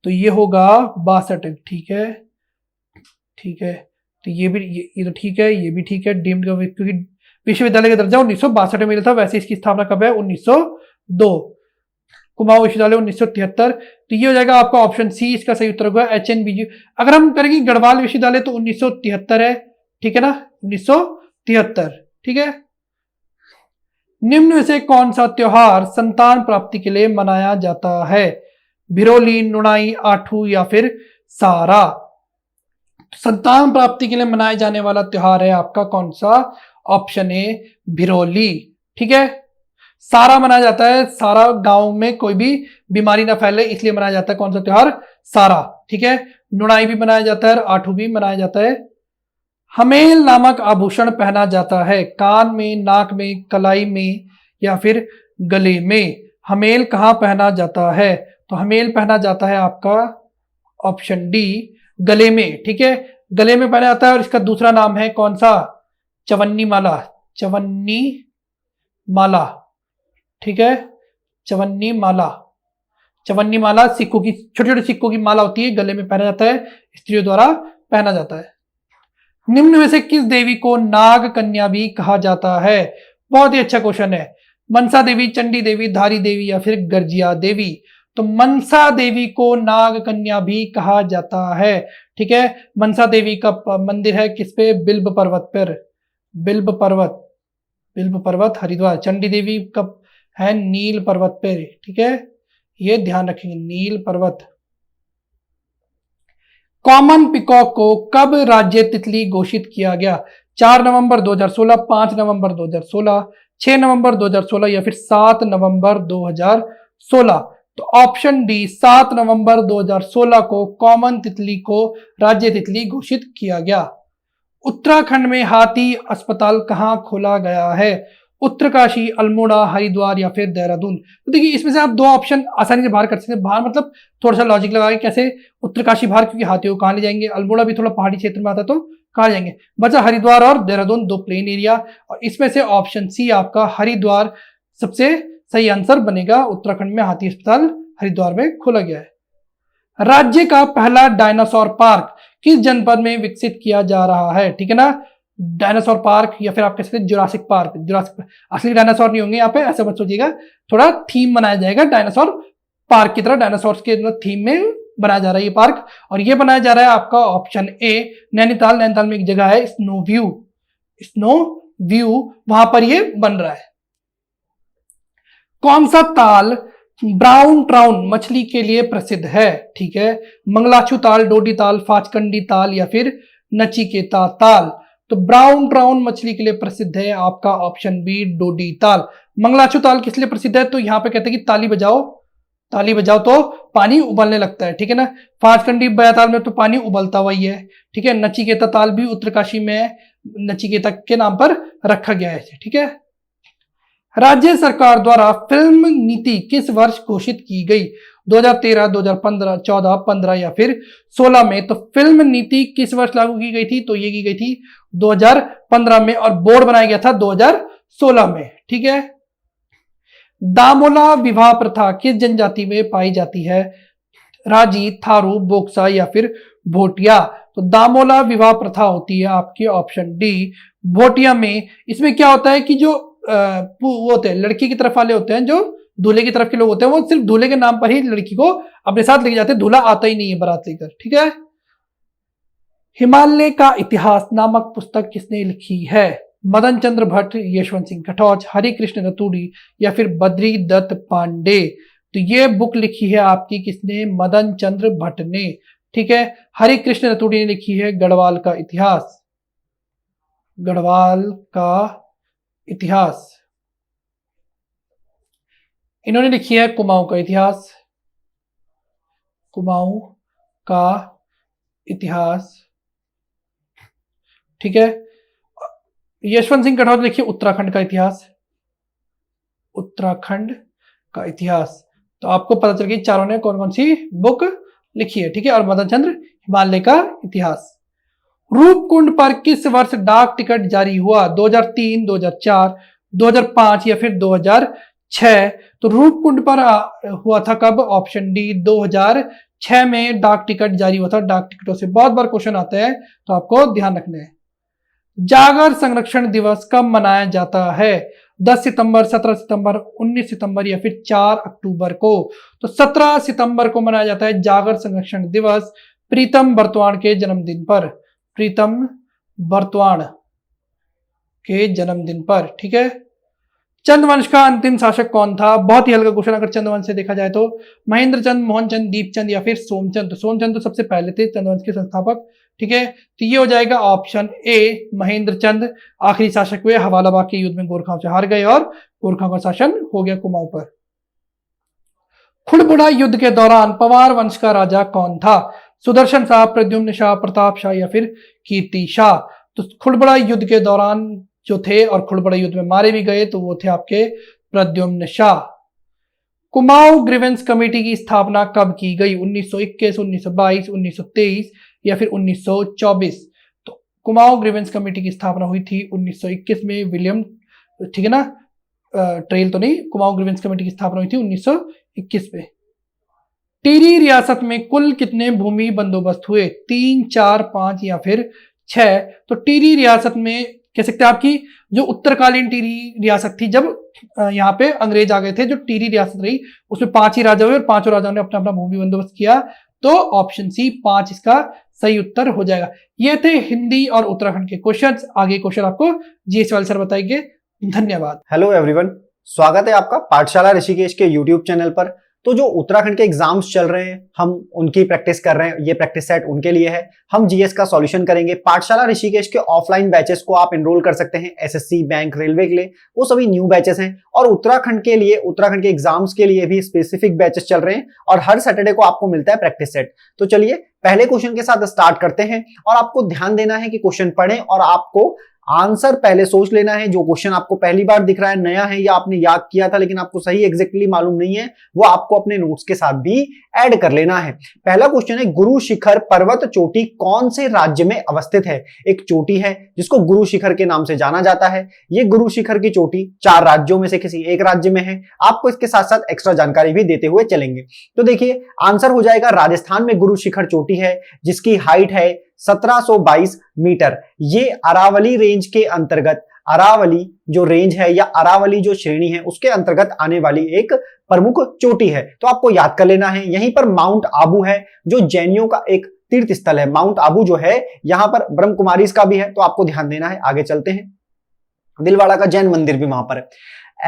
तो ये होगा 62। ठीक है, ठीक है, तो ये तो ठीक है, ये भी ठीक है। डीम्ड का क्योंकि विश्वविद्यालय का दर्जा 1962 में मिला था, वैसे इसकी स्थापना कब है, 1902। कुमाऊं विश्वविद्यालय 1973। तो ये हो जाएगा आपका ऑप्शन सी, इसका सही उत्तर होगा HNBU। अगर हम करेंगे गढ़वाल विश्वविद्यालय तो 1973 है। ठीक है ना, 1973। ठीक है। निम्न में से कौन सा त्योहार संतान प्राप्ति के लिए मनाया जाता है। भिरोली, नुणाई, आठू या फिर सारा। संतान प्राप्ति के लिए मनाए जाने वाला त्योहार है आपका कौन सा, ऑप्शन ए, भिरोली। ठीक है। सारा मनाया जाता है, सारा गांव में कोई भी बीमारी ना फैले इसलिए मनाया जाता है कौन सा त्योहार, सारा। ठीक है। नुणाई भी मनाया जाता है, आठू भी मनाया जाता है। हमेल नामक आभूषण पहना जाता है कान में, नाक में, कलाई में या फिर गले में। हमेल कहाँ पहना जाता है, तो हमेल पहना जाता है आपका ऑप्शन डी, गले में। ठीक है, गले में पहना जाता है, और इसका दूसरा नाम है कौन सा, चवन्नी माला, चवन्नी माला, ठीक है, चवन्नी माला। चवन्नी माला सिक्कों की, छोटे छोटे सिक्कों की माला होती है, गले में पहना जाता है, स्त्रियों द्वारा पहना जाता है। निम्न में से किस देवी को नाग कन्या भी कहा जाता है? बहुत ही अच्छा क्वेश्चन है। मनसा देवी, चंडी देवी, धारी देवी या फिर गर्जिया देवी? तो मनसा देवी को नाग कन्या भी कहा जाता है, ठीक है। मनसा देवी का मंदिर है किस पे? बिल्ब पर्वत पर, बिल्ब पर्वत, बिल्ब पर्वत हरिद्वार। चंडी देवी का है नील पर्वत पर, ठीक है, ये ध्यान रखेंगे, नील पर्वत। कॉमन पिकॉक को कब राज्य तितली घोषित किया गया? 4 नवंबर 2016, 5 नवंबर 2016, 6 नवंबर 2016 या फिर 7 नवंबर 2016? तो ऑप्शन डी 7 नवंबर 2016 को कॉमन तितली को राज्य तितली घोषित किया गया। उत्तराखंड में हाथी अस्पताल कहां खोला गया है? उत्तरकाशी, अल्मोड़ा, हरिद्वार या फिर देहरादून? तो देखिए इसमें से आप दो ऑप्शन आसानी से बाहर कर सकते हैं। बाहर मतलब थोड़ा सा लॉजिक लगा के, कैसे? उत्तरकाशी बाहर, क्योंकि हाथियों को कहां ले जाएंगे? अल्मोड़ा भी थोड़ा पहाड़ी क्षेत्र में आता है, तो कहां जाएंगे? बचा हरिद्वार और देहरादून, दो प्लेन एरिया। और इसमें से ऑप्शन सी आपका हरिद्वार सबसे सही आंसर बनेगा। उत्तराखंड में हाथी अस्पताल हरिद्वार में खोला गया है। राज्य का पहला डायनासोर पार्क किस जनपद में विकसित किया जा रहा है? ठीक है ना, डायनासोर पार्क या फिर आप कह सकते हैं जुरासिक पार्क। जुरासिक, असली डायनासोर नहीं होंगे यहाँ पे, ऐसा मत सोचिएगा, थोड़ा थीम बनाया जाएगा डायनासोर पार्क की तरह, डायनासोर के थीम में बनाया जा रहा है ये पार्क। और ये बनाया जा रहा है आपका ऑप्शन ए नैनीताल। नैनीताल में एक जगह है स्नो व्यू, स्नो व्यू, वहां पर ये बन रहा है। कौन सा ताल ब्राउन ट्राउन मछली के लिए प्रसिद्ध है? ठीक है, मंगलाचू ताल, डोडी ताल, फाचकंडी ताल या फिर नचिकेता ताल? तो ब्राउन ट्राउन मछली के लिए प्रसिद्ध है आपका ऑप्शन बी डोडी ताल। मंगलाचू ताल किस लिए प्रसिद्ध है? तो यहां पे कहते हैं कि ताली बजाओ, ताली बजाओ तो पानी उबलने लगता है, ठीक है ना। फाचकंडी ताल में तो पानी उबलता हुआ ही है, ठीक है। नचिकेता ताल भी उत्तरकाशी में नचिकेता के नाम पर रखा गया है, ठीक है। राज्य सरकार द्वारा फिल्म नीति किस वर्ष घोषित की गई? 2013, 2015, 14, 15 या फिर 16 में? तो फिल्म नीति किस वर्ष लागू की गई थी? तो ये की गई थी 2015 में, और बोर्ड बनाया गया था 2016 में, ठीक है। दामोला विवाह प्रथा किस जनजाति में पाई जाती है? राजी, थारू, बोक्सा या फिर भोटिया? तो दामोला विवाह प्रथा होती है आपकी ऑप्शन डी भोटिया में। इसमें क्या होता है कि जो वो होते हैं लड़की की तरफ वाले होते हैं, जो दूल्हे की तरफ के लोग होते हैं, वो सिर्फ दूल्हे के नाम पर ही लड़की को अपने साथ लेके जाते हैं, दूल्हा आता ही नहीं है बारात लेकर, ठीक है। हिमालय का इतिहास नामक पुस्तक किसने लिखी है? मदन चंद्र भट्ट, यशवंत सिंह कटौच, हरि कृष्ण रतूड़ी या फिर बद्री दत्त पांडे? तो ये बुक लिखी है आपकी किसने? मदन चंद्र भट्ट ने, ठीक है। हरि कृष्ण रतूड़ी ने लिखी है गढ़वाल का इतिहास, गढ़वाल का इतिहास। इन्होंने लिखी है कुमाऊं का इतिहास, कुमाऊं का इतिहास, ठीक है। यशवंत सिंह कटौच लिखिए उत्तराखंड का इतिहास, उत्तराखंड का इतिहास। तो आपको पता चल गया चारों ने कौन कौन सी बुक लिखी है, ठीक है। और मदन चंद्र हिमालय का इतिहास। रूपकुंड पर किस वर्ष डाक टिकट जारी हुआ? 2003, 2004, 2005 या फिर 2006? तो रूपकुंड पर हुआ था कब? ऑप्शन डी 2006 में डाक टिकट जारी हुआ था। डाक टिकटों से बहुत बार क्वेश्चन आते हैं, तो आपको ध्यान रखना है। जागर संरक्षण दिवस कब मनाया जाता है? 10 सितंबर, 17 सितंबर, 19 सितंबर या फिर 4 अक्टूबर को? तो 17 सितंबर को मनाया जाता है जागर संरक्षण दिवस, प्रीतम बर्तवान के जन्मदिन पर, प्रीतम बर्तवान के जन्मदिन पर, ठीक है। चंद्रवंश का अंतिम शासक कौन था? बहुत ही हल्का क्वेश्चन अगर चंद्रवंश से देखा जाए तो। महेंद्र चंद, मोहन चंद, दीपचंद या फिर सोमचंद? तो सोमचंद तो सबसे पहले थे चंद्रवंश के संस्थापक, ठीक है। तो ये हो जाएगा ऑप्शन ए महेंद्र चंद। आखिरी शासक हुए, हवाला बाग के युद्ध में गोरखाओं से हार गए और गोरखाओं का शासन हो गया कुमाऊं पर। खुड़बुड़ा युद्ध के दौरान पवार वंश का राजा कौन था? सुदर्शन शाह, प्रद्युम्न शाह, प्रताप शाह या फिर कीर्ति शाह? तो खुड़बुड़ा युद्ध के दौरान जो थे और खुड़बुड़ा युद्ध में मारे भी गए, तो वो थे आपके प्रद्युम्न शाह। कुमाऊं ग्रीवेंस कमेटी की स्थापना कब की गई? 1921, 1922, 1923 या फिर 1924? तो कुमाऊं ग्रीवेंस कमेटी की स्थापना हुई थी 1921 में, विलियम, ठीक है ना, ट्रेल तो नहीं, कुमाऊं ग्रीवेंस कमेटी की स्थापना हुई थी 1921 में। टिहरी रियासत में कुल कितने भूमि बंदोबस्त हुए? 3, 4, 5 या फिर 6। तो टिहरी रियासत में कह सकते हैं आपकी जो उत्तरकालीन टिहरी रियासत थी, जब यहाँ पे अंग्रेज आ गए थे, जो टिहरी रियासत रही उसमें 5 ही राजा हुए और 5 राजाओं ने अपना अपना भूमि बंदोबस्त किया। तो ऑप्शन सी 5 इसका सही उत्तर हो जाएगा। ये थे हिंदी और उत्तराखंड के क्वेश्चंस। आगे क्वेश्चन आपको जीएस वाले सर बताएंगे। धन्यवाद। हेलो एवरीवन, स्वागत है आपका पाठशाला ऋषिकेश के यूट्यूब चैनल पर। तो जो उत्तराखंड के एग्जाम्स चल रहे हैं, हम उनकी प्रैक्टिस कर रहे हैं। ये प्रैक्टिस सेट उनके लिए है। हम जीएस का सॉल्यूशन करेंगे। पाठशाला ऋषिकेश के ऑफलाइन बैचेस को आप एनरोल कर सकते हैं एसएससी, बैंक, रेलवे के लिए, वो सभी न्यू बैचेस हैं। और उत्तराखंड के लिए, उत्तराखंड के एग्जाम्स के लिए भी स्पेसिफिक बैचेस चल रहे हैं और हर सैटरडे को आपको मिलता है प्रैक्टिस सेट। तो चलिए पहले क्वेश्चन के साथ स्टार्ट करते हैं। और आपको ध्यान देना है कि क्वेश्चन पढ़ें और आपको आंसर पहले सोच लेना है। जो क्वेश्चन आपको पहली बार दिख रहा है, नया है या आपने याद किया था लेकिन आपको सही एग्जैक्टली मालूम नहीं है, वो आपको अपने नोट्स के साथ भी ऐड कर लेना है। पहला क्वेश्चन है, गुरु शिखर पर्वत चोटी कौन से राज्य में अवस्थित है? एक चोटी है जिसको गुरु शिखर के नाम से जाना जाता है। ये गुरु शिखर की चोटी 4 राज्यों में से किसी एक राज्य में है। आपको इसके साथ साथ एक्स्ट्रा जानकारी भी देते हुए चलेंगे। तो देखिए आंसर हो जाएगा राजस्थान में गुरु शिखर चोटी है, जिसकी हाइट है 1722 मीटर। ये अरावली रेंज के अंतर्गत, अरावली जो रेंज है या अरावली जो श्रेणी है उसके अंतर्गत आने वाली एक प्रमुख चोटी है। तो आपको याद कर लेना है। यहीं पर माउंट आबू है जो जैनियों का एक तीर्थ स्थल है। माउंट आबू जो है यहां पर ब्रह्म कुमारीज का भी है, तो आपको ध्यान देना है। आगे चलते हैं। दिलवाड़ा का जैन मंदिर भी वहां पर है।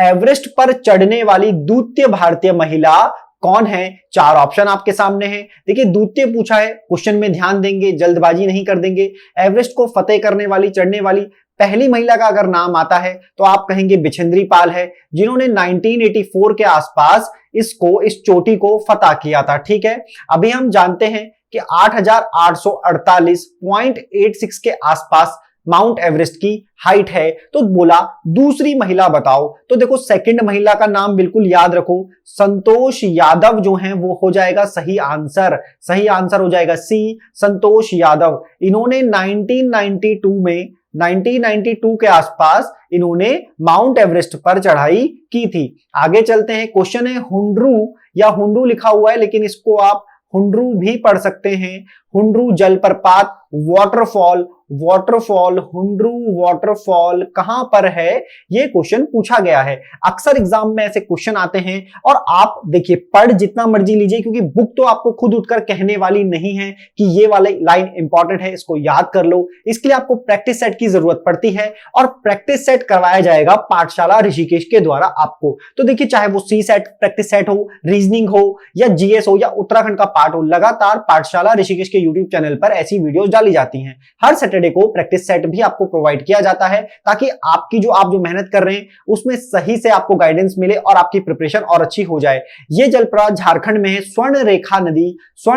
एवरेस्ट पर चढ़ने वाली द्वितीय भारतीय महिला कौन है? 4 ऑप्शन आपके सामने हैं। देखिए द्वितीय पूछा है, क्वेश्चन में ध्यान देंगे, जल्दबाजी नहीं कर देंगे। एवरेस्ट को फतेह करने वाली, चढ़ने वाली पहली महिला का अगर नाम आता है तो आप कहेंगे बिछेंद्री पाल है, जिन्होंने 1984 के आसपास इस चोटी को फतह किया था। ठीक है, अभी हम जानते हैं कि 8848.86 के आसपास माउंट एवरेस्ट की हाइट है। तो बोला दूसरी महिला बताओ। तो देखो सेकंड महिला का नाम बिल्कुल याद रखो, संतोष यादव जो हैं वो हो जाएगा सही आंसर। सही आंसर हो जाएगा सी, संतोष यादव। इन्होंने 1992 के आसपास इन्होंने माउंट एवरेस्ट पर चढ़ाई की थी। आगे चलते हैं। क्वेश्चन है हुंड्रू या हुंडू लिखा हुआ है लेकिन इसको आप हुंड्रू भी पढ़ सकते हैं। हुंड्रू जलप्रपात, वाटरफॉल, वाटरफॉल, हुंड्रू वाटरफॉल कहां पर है? ये क्वेश्चन पूछा गया है। अक्सर एग्जाम में ऐसे क्वेश्चन आते हैं और आप देखिए पढ़ जितना मर्जी लीजिए, क्योंकि बुक तो आपको खुद उठकर कहने वाली नहीं है कि ये वाली लाइन इंपॉर्टेंट है, इसको याद कर लो। इसके लिए आपको प्रैक्टिस सेट की जरूरत पड़ती है और प्रैक्टिस सेट करवाया जाएगा पाठशाला ऋषिकेश के द्वारा आपको। तो देखिए चाहे वो सी सेट प्रैक्टिस सेट हो, रीजनिंग हो या जीएस हो या उत्तराखंड का पार्ट हो, लगातार पाठशाला ऋषिकेश के यूट्यूब चैनल पर ऐसी वीडियोस डाली जाती हैं। हर सैटरडे को प्रैक्टिस सेट भी आपको प्रोवाइड किया जाता है ताकि आपकी आप जो मेहनत कर रहे हैं उसमें सही से आपको गाइडेंस मिले और आपकी प्रिपरेशन और अच्छी हो जाए। ये जलप्रपात झारखंड में है, स्वर्ण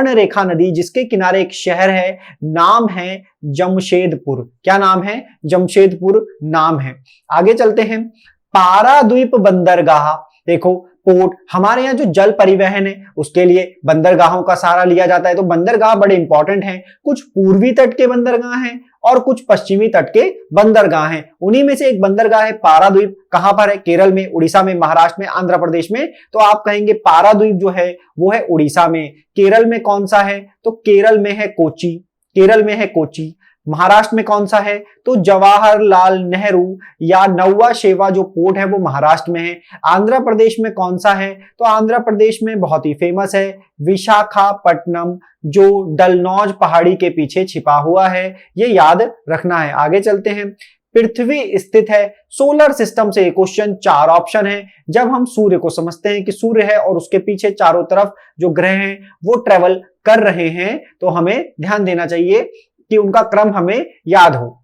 रेखा नदी जिसके किनारे एक शहर है, नाम है जमशेदपुर। क्या नाम है? जमशेदपुर नाम है। आगे चलते हैं। पाराद्वीप बंदरगाह, देखो पोर्ट, हमारे यहाँ जो जल परिवहन है उसके लिए बंदरगाहों का सहारा लिया जाता है। तो बंदरगाह बड़े इंपॉर्टेंट हैं। कुछ पूर्वी तट के बंदरगाह हैं और कुछ पश्चिमी तट के बंदरगाह हैं। उन्हीं में से एक बंदरगाह है पाराद्वीप। कहां पर है? केरल में, उड़ीसा में, महाराष्ट्र में, आंध्र प्रदेश में। तो आप कहेंगे पाराद्वीप जो है वो है उड़ीसा में। केरल में कौन सा है? तो केरल में है कोची। केरल में है कोची। महाराष्ट्र में कौन सा है? तो जवाहरलाल नेहरू या नौवा शेवा जो पोर्ट है वो महाराष्ट्र में है। आंध्र प्रदेश में कौन सा है? तो आंध्र प्रदेश में बहुत ही फेमस है विशाखापट्टनम, जो डलनौज पहाड़ी के पीछे छिपा हुआ है। ये याद रखना है। आगे चलते हैं। पृथ्वी स्थित है सोलर सिस्टम से, क्वेश्चन 4 ऑप्शन है। जब हम सूर्य को समझते हैं कि सूर्य है और उसके पीछे चारों तरफ जो ग्रह हैं वो ट्रेवल कर रहे हैं, तो हमें ध्यान देना चाहिए कि उनका क्रम हमें याद हो,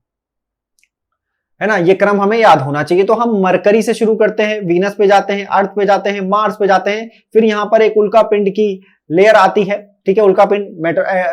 है ना। ये क्रम हमें याद होना चाहिए। तो हम मरकरी से शुरू करते हैं, वीनस पे जाते हैं, अर्थ पे जाते हैं, मार्स पे जाते हैं, फिर यहां पर एक उल्का पिंड की लेयर आती है। ठीक है, उल्का पिंड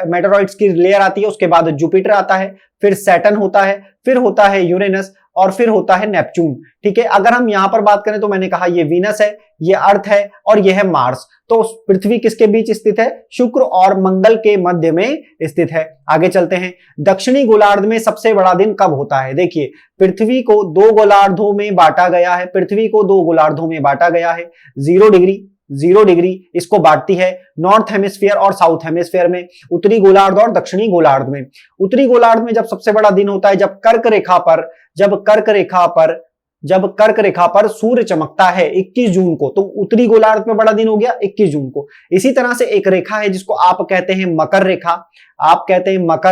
मेटेरॉइड्स की लेयर आती है। उसके बाद जुपिटर आता है, फिर सैटर्न होता है, फिर होता है यूरेनस और फिर होता है नेपच्यून। ठीक है, अगर हम यहां पर बात करें तो मैंने कहा ये वीनस है, ये अर्थ है और ये है मार्स। तो पृथ्वी किसके बीच स्थित है? शुक्र और मंगल के मध्य में स्थित है। आगे चलते हैं, दक्षिणी गोलार्ध में सबसे बड़ा दिन कब होता है? देखिए, पृथ्वी को दो गोलार्धों में बांटा गया है, पृथ्वी को दो गोलार्धों में बांटा गया है। 0 डिग्री इसको बांटती है नॉर्थ हेमिस्फीयर और साउथ हेमिस्फीयर में, उत्तरी गोलार्ध और दक्षिणी गोलार्ध में। उत्तरी गोलार्ध में जब सबसे बड़ा दिन होता है जब कर्क रेखा पर सूर्य चमकता है 21 जून को, तो उत्तरी गोलार्ध में बड़ा दिन हो गया 21 जून को। इसी तरह से एक रेखा है जिसको आप कहते हैं मकर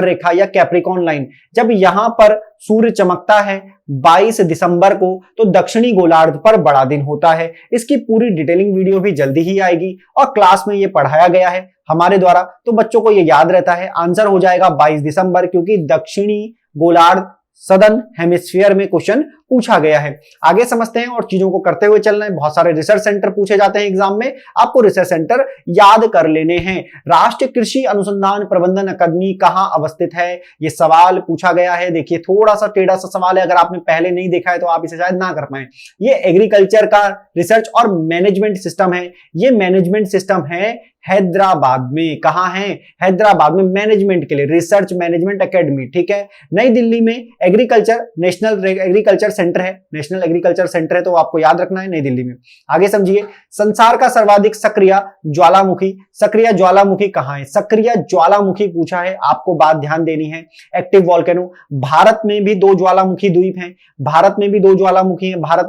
रेखा, या कैप्रिकॉर्न लाइन, जब यहां पर सूर्य चमकता है 22 दिसंबर को, तो दक्षिणी गोलार्ध पर बड़ा दिन होता है। इसकी पूरी डिटेलिंग वीडियो भी जल्दी ही आएगी और क्लास में ये पढ़ाया गया है हमारे द्वारा, तो बच्चों को ये याद रहता है। आंसर हो जाएगा 22 दिसंबर, क्योंकि दक्षिणी गोलार्ध सदर्न हेमिस्फीयर में क्वेश्चन पूछा गया है। आगे समझते हैं और चीजों को करते हुए चलना है। बहुत सारे रिसर्च सेंटर पूछे जाते हैं एग्जाम में, आपको रिसर्च सेंटर याद कर लेने हैं। राष्ट्रीय कृषि अनुसंधान प्रबंधन अकादमी कहां अवस्थित है? ये सवाल पूछा गया है। देखिए, थोड़ा सा टेढ़ा सा सवाल है, अगर आपने पहले नहीं देखा है तो आप इसे शायद ना कर पाए। ये एग्रीकल्चर का रिसर्च और मैनेजमेंट सिस्टम है। ये मैनेजमेंट सिस्टम है हैदराबाद में। कहां है? हैदराबाद में, मैनेजमेंट के लिए रिसर्च मैनेजमेंट एकेडमी। ठीक है, नई दिल्ली में नेशनल एग्रीकल्चर सेंटर है, तो आपको याद रखना है नई दिल्ली में। आगे समझिए, संसार का सर्वाधिक सक्रिय ज्वालामुखी कहां है? सक्रिय ज्वालामुखी पूछा है, आपको बात ध्यान देनी है। एक्टिव वोल्केनो, भारत में भी दो ज्वालामुखी द्वीप हैं, भारत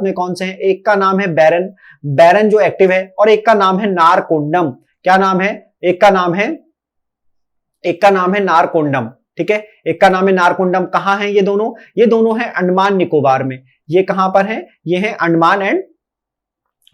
में कौन से हैं? एक का नाम है बैरन जो एक्टिव है, और एक का नाम है नारकोंडम। क्या नाम है? एक का नाम है नारकोंडम। ठीक है, एक का नाम है नारकोंडम। कहां है ये दोनों हैं अंडमान निकोबार में। ये कहां पर है? ये है अंडमान एंड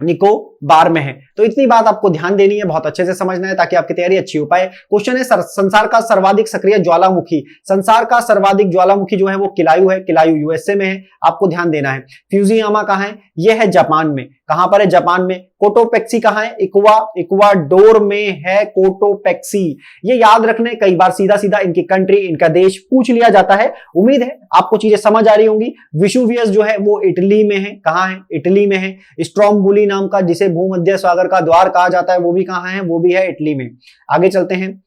निकोबार में है। तो इतनी बात आपको ध्यान देनी है, बहुत अच्छे से समझना है ताकि आपकी तैयारी अच्छी हो पाए। क्वेश्चन है संसार का सर्वाधिक सक्रिय ज्वालामुखी। संसार का सर्वाधिक ज्वालामुखी जो है वो किलायू है, किलायू यूएसए में है, आपको ध्यान देना है। फ्यूजियामा कहां है? ये है जापान में। कहां पर है? जापान में। कोटोपेक्सी कहां है? इक्वाडोर में है कोटोपेक्सी। ये याद रखने, कई बार सीधा सीधा इनकी कंट्री, इनका देश पूछ लिया जाता है। उम्मीद है आपको चीजें समझ आ रही होंगी। विशुवियस जो है वो इटली में है। कहां है? इटली में है। स्ट्रोम्बोली नाम का, जिसे भूमध्य सागर का द्वार कहा जाता है, वो भी कहां है? वो भी है इटली में। आगे चलते हैं,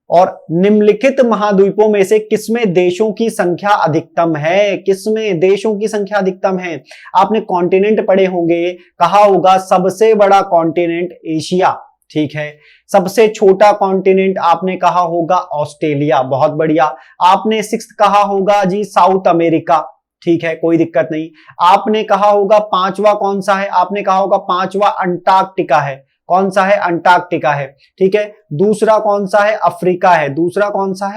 और निम्नलिखित महाद्वीपों में से किसमें देशों की संख्या अधिकतम है? आपने कॉन्टिनेंट पढ़े होंगे, कहा होगा सबसे बड़ा कॉन्टिनेंट एशिया। ठीक है, सबसे छोटा कॉन्टिनेंट आपने कहा होगा ऑस्ट्रेलिया। बहुत बढ़िया। आपने 6th कहा होगा जी साउथ अमेरिका। ठीक है, कोई दिक्कत नहीं। आपने कहा होगा 5वां कौन सा है? आपने कहा होगा 5वां अंटार्कटिका है। कौन सा है? अंटार्कटिका है। ठीक है, दूसरा कौन सा है? अफ्रीका है। तीसरा कौन सा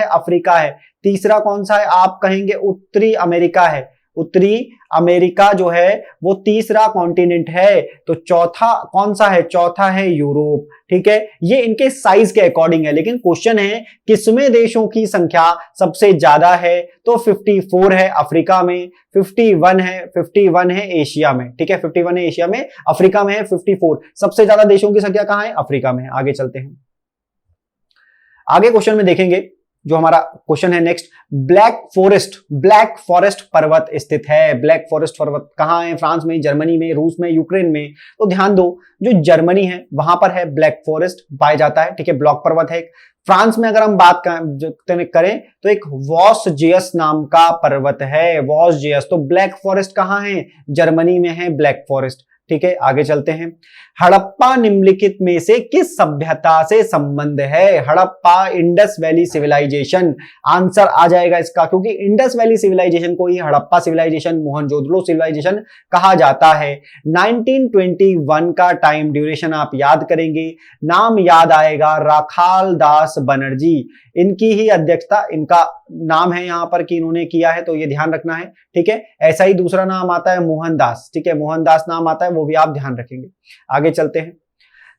है? आप कहेंगे उत्तरी अमेरिका है। उत्तरी अमेरिका जो है वो तीसरा कॉन्टिनेंट है। तो चौथा कौन सा है? चौथा है यूरोप। ठीक है, ये इनके साइज के अकॉर्डिंग है, लेकिन क्वेश्चन है किसमें देशों की संख्या सबसे ज्यादा है? तो 54 है अफ्रीका में, 51 है एशिया में। ठीक है, 51 है एशिया में, अफ्रीका में है 54। सबसे ज्यादा देशों की संख्या कहां है? अफ्रीका में है। आगे चलते हैं, आगे क्वेश्चन में देखेंगे जो हमारा क्वेश्चन है नेक्स्ट। ब्लैक फॉरेस्ट पर्वत स्थित है। ब्लैक फॉरेस्ट पर्वत कहां है? फ्रांस में, जर्मनी में, रूस में, यूक्रेन में। तो ध्यान दो, जो जर्मनी है वहां पर है ब्लैक फॉरेस्ट पाया जाता है। ठीक है, ब्लैक पर्वत है। फ्रांस में अगर हम बात करें तो एक वॉसजेयस नाम का पर्वत है, वॉसजेयस। तो ब्लैक फॉरेस्ट कहां है? जर्मनी में है ब्लैक फॉरेस्ट। ठीक है, आगे चलते हैं। हड़प्पा निम्नलिखित में से किस सभ्यता से संबंध है? Harappa, Indus valley civilization. Answer आ जाएगा इसका, क्योंकि इंडस वैली सिविलाइजेशन को ही हड़प्पा सिविलाइजेशन, मोहनजोदड़ो सिविलाइजेशन कहा जाता है। 1921 का टाइम ड्यूरेशन आप याद करेंगे, नाम याद आएगा राखाल दास बनर्जी। इनकी ही अध्यक्षता, इनका नाम है यहां पर कि इन्होंने किया है, तो ये ध्यान रखना है। ठीक है, ऐसा ही दूसरा नाम आता है मोहनदास। ठीक है, मोहनदास नाम आता है, वो भी आप ध्यान रखेंगे। आगे चलते हैं,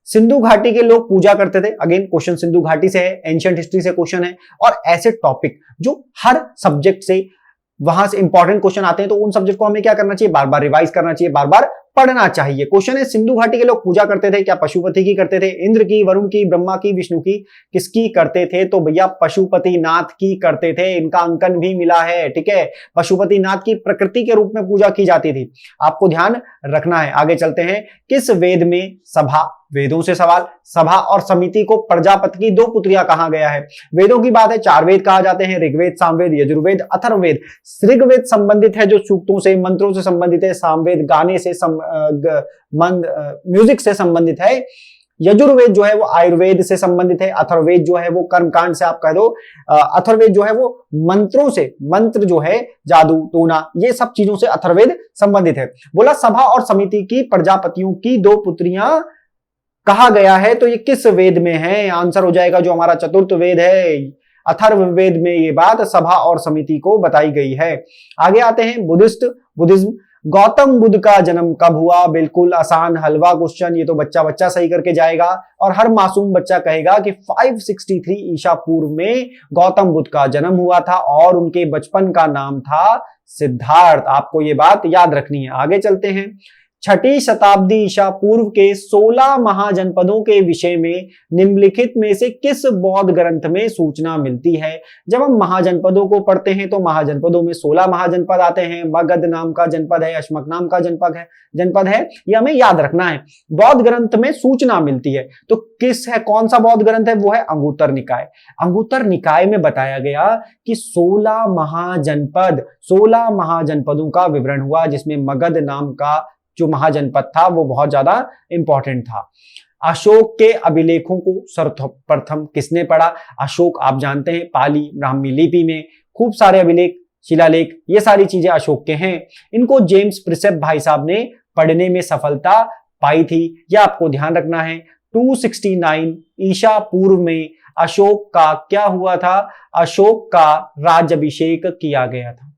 सिंधु घाटी के लोग पूजा करते थे। अगेन क्वेश्चन सिंधु घाटी से है, एंशिएंट हिस्ट्री से क्वेश्चन है, और ऐसे टॉपिक जो हर सब्जेक्ट से वहां से इंपॉर्टेंट क्वेश्चन आते हैं, तो उन सब्जेक्ट को हमें क्या करना चाहिए? बार बार रिवाइज करना चाहिए, बार बार पढ़ना चाहिए। क्वेश्चन है सिंधु घाटी के लोग पूजा करते थे क्या? पशुपति की करते थे, इंद्र की, वरुण की, ब्रह्मा की, विष्णु की, किसकी करते थे? तो भैया पशुपति नाथ की करते थे। इनका अंकन भी मिला है, ठीक है। पशुपति नाथ की प्रकृति के रूप में पूजा की जाती थी, आपको ध्यान रखना है। आगे चलते हैं, किस वेद में सभा, वेदों से सवाल, सभा और समिति को प्रजापति की दो पुत्रियां कहा गया है? वेदों की बात है, चार वेद कहा जाते हैं, ऋग्वेद, सामवेद, यजुर्वेद, अथर्ववेद। ऋग्वेद संबंधित है जो सूक्तों से, मंत्रों से संबंधित है, सामवेद गाने से म्यूजिक से संबंधित है, यजुर्वेद जो है वो आयुर्वेद से संबंधित है, अथर्ववेद जो है वो कर्मकांड से आप कह दो, अथर्ववेद जो है वो मंत्रों से, मंत्र जो है जादू टोना ये सब चीजों से अथर्ववेद संबंधित है। बोला सभा और समिति की प्रजापतियों की दो पुत्रियां कहा गया है, तो ये किस वेद में है? आंसर हो जाएगा जो हमारा चतुर्थ वेद है, अथर्ववेद में ये बात सभा और समिति को बताई गई है। आगे आते हैं, बुद्धिज्म। गौतम बुद्ध का जन्म कब हुआ? बिल्कुल आसान हलवा क्वेश्चन, ये तो बच्चा सही करके जाएगा और हर मासूम बच्चा कहेगा कि 563 ईसा पूर्व में गौतम बुद्ध का जन्म हुआ था और उनके बचपन का नाम था सिद्धार्थ। आपको ये बात याद रखनी है। आगे चलते हैं, छठी शताब्दी ईसा पूर्व के 16 महाजनपदों के विषय में निम्नलिखित में से किस बौद्ध ग्रंथ में सूचना मिलती है? जब हम महाजनपदों को पढ़ते हैं तो महाजनपदों में 16 महाजनपद आते हैं। मगध नाम का जनपद है, अशमक नाम का जनपद है, ये हमें याद रखना है। बौद्ध ग्रंथ में सूचना मिलती है तो किस है, कौन सा बौद्ध ग्रंथ है? वो है अंगुत्तर निकाय। अंगुत्तर निकाय में बताया गया कि 16 महाजनपदों का विवरण हुआ, जिसमें मगध नाम का जो महाजनपद था वो बहुत ज्यादा इंपॉर्टेंट था। अशोक के अभिलेखों को सर्वप्रथम किसने पढ़ा? अशोक आप जानते हैं पाली ब्राह्मी लिपि में खूब सारे अभिलेख, शिलालेख, ये सारी चीजें अशोक के हैं। इनको जेम्स प्रिसेप भाई साहब ने पढ़ने में सफलता पाई थी, यह आपको ध्यान रखना है। 269 ईसा पूर्व में अशोक का क्या हुआ था? अशोक का राज्याभिषेक किया गया था,